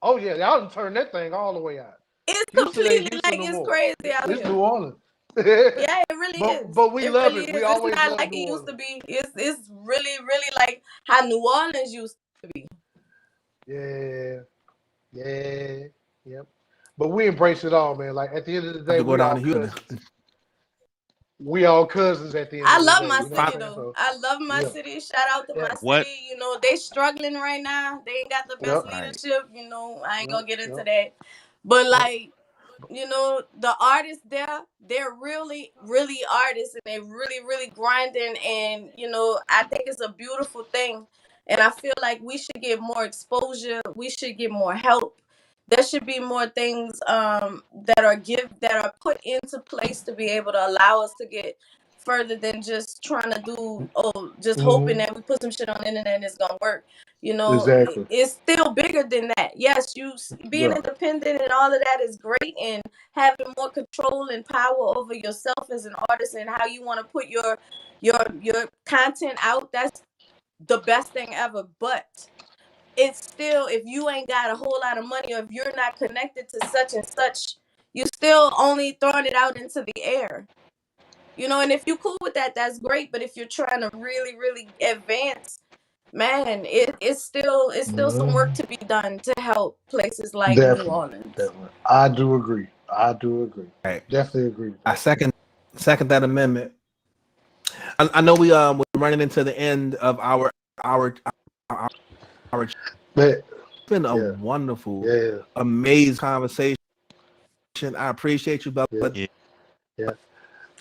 Oh yeah, y'all done turned that thing all the way out. It's Houston ain't completely Houston like no it's more. crazy out It's here. New Orleans. Yeah, it really is. but we It love really it. We is. It's always not love like New it used to Orleans. be. It's really, really like how New Orleans used to be. Yeah, yeah, yep. But we embrace it all, man. Like at the end of the I have day, to go we down all to Houston. cousins. We all cousins at the end I of the love day. my You know what Fin- I'm city saying? though. So I love my yeah, city. Shout out to my yeah, What? city. You know, they struggling right now. They ain't got the best yep, right. leadership. You know, I ain't yep, gonna get into yep, that. But yep. like, you know, the artists there, they're really, really artists and they really, really grinding. And, you know, I think it's a beautiful thing. And I feel like we should get more exposure. We should get more help. There should be more things that are put into place to be able to allow us to get further than just trying to do just hoping Hmm. that we put some shit on the internet and it's gonna work. You know, Exactly. it's still bigger than that. Yes, being Yeah. independent and all of that is great, and having more control and power over yourself as an artist and how you want to put your content out. That's the best thing ever. But it's still, if you ain't got a whole lot of money or if you're not connected to such and such, you still only throwing it out into the air. You know, and if you cool with that, that's great. But if you're trying to really, really advance, man, it's still some work Mhm. to be done to help places like New Definitely, Orleans. definitely. I do agree. I do agree. Right. Definitely agree with I that. second that amendment. I know we're running into the end of our it's But been a yeah, wonderful, yeah, amazing conversation. I appreciate you, Bella. yeah, But Yeah. yeah.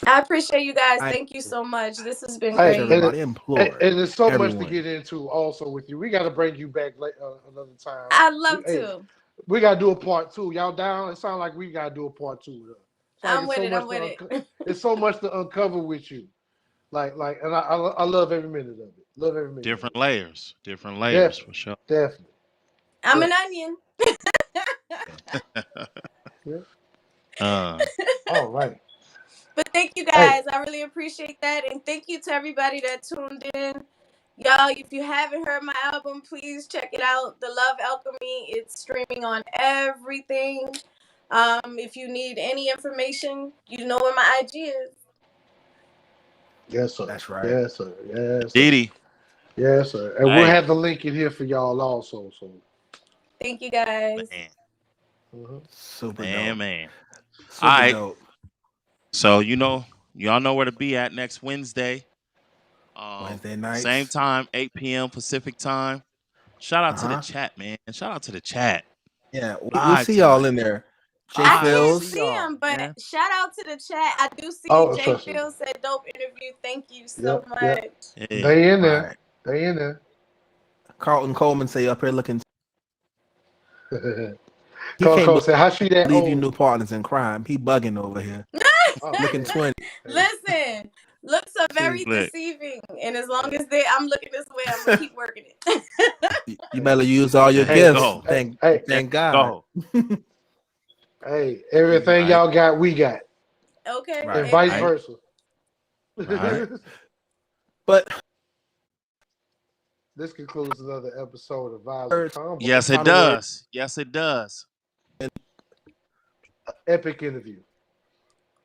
I appreciate you guys. I Thank you so much. This has been encourage Hey, great. everybody, implore and there's so much to everyone. get into also with you. We got to bring you back another time. I'd love Hey, to. we got to do a part 2. Y'all down? It sounds like we got to do a part 2 with her. It's like I'm with it. I'm with it. it's so much to uncover with you. And I love every minute of it. Love every minute of Different it. layers. Different layers Definitely, for sure. definitely, I'm an definitely. onion. Yeah. uh All right. But thank you Hey, guys. I really appreciate that. And thank you to everybody that tuned in. Y'all, if you haven't heard my album, please check it out. The Love Alchemy. It's streaming on everything. If you need any information, you know where my IG is. yes, sir. That's right. Yes, sir. Yes, sir. Didi. Yes, sir. And we'll Hey, have the link in here for y'all also. So, Thank you guys. man. mhm. Super Man, dope. man. All Super right. dope. So y'all know where to be at next Wednesday. Wednesday Same nights. time, 8 p.m. Pacific time. Shout out to the Uh-huh. chat, man. Shout out to the chat. Yeah, we'll Live see y'all tonight. in there. Jay I Live. can't Fields. See see y'all, him, but man. shout out to the chat. I do see Oh, Jay trust me. Fields said dope interview. Thank you so Yep, yep. much. Yeah. They in there. Right. They in there. Carlton Coleman say up here looking. He Coco can't said, "How she that believe you old?" new partners in crime. He bugging over here. Oh Looking man. 20. Hey, Listen, looks are See, very Look. deceiving, and as long hey, as I'm looking this way, I'm gonna keep working it. you better use all your hey, gifts. Go. hey, Thank hey, There thank you God. go. hey, Yeah, everything Right. y'all got, we got, Okay, right, and vice Right. amen. versa. right. But This concludes another episode of Vibes and Convo. Yes, it Final word, does. Yes, it does. epic interview.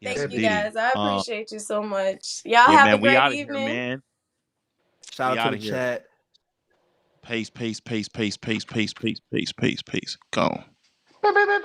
Yes, Thank you Epic. indeedy. guys. I appreciate you so much. Y'all Yeah, have a man. We great out of here, evening. man. shout We out to out the of here. chat. Peace, peace, peace, peace, peace, peace, peace, peace, peace, peace. Gone. Beep, beep, beep.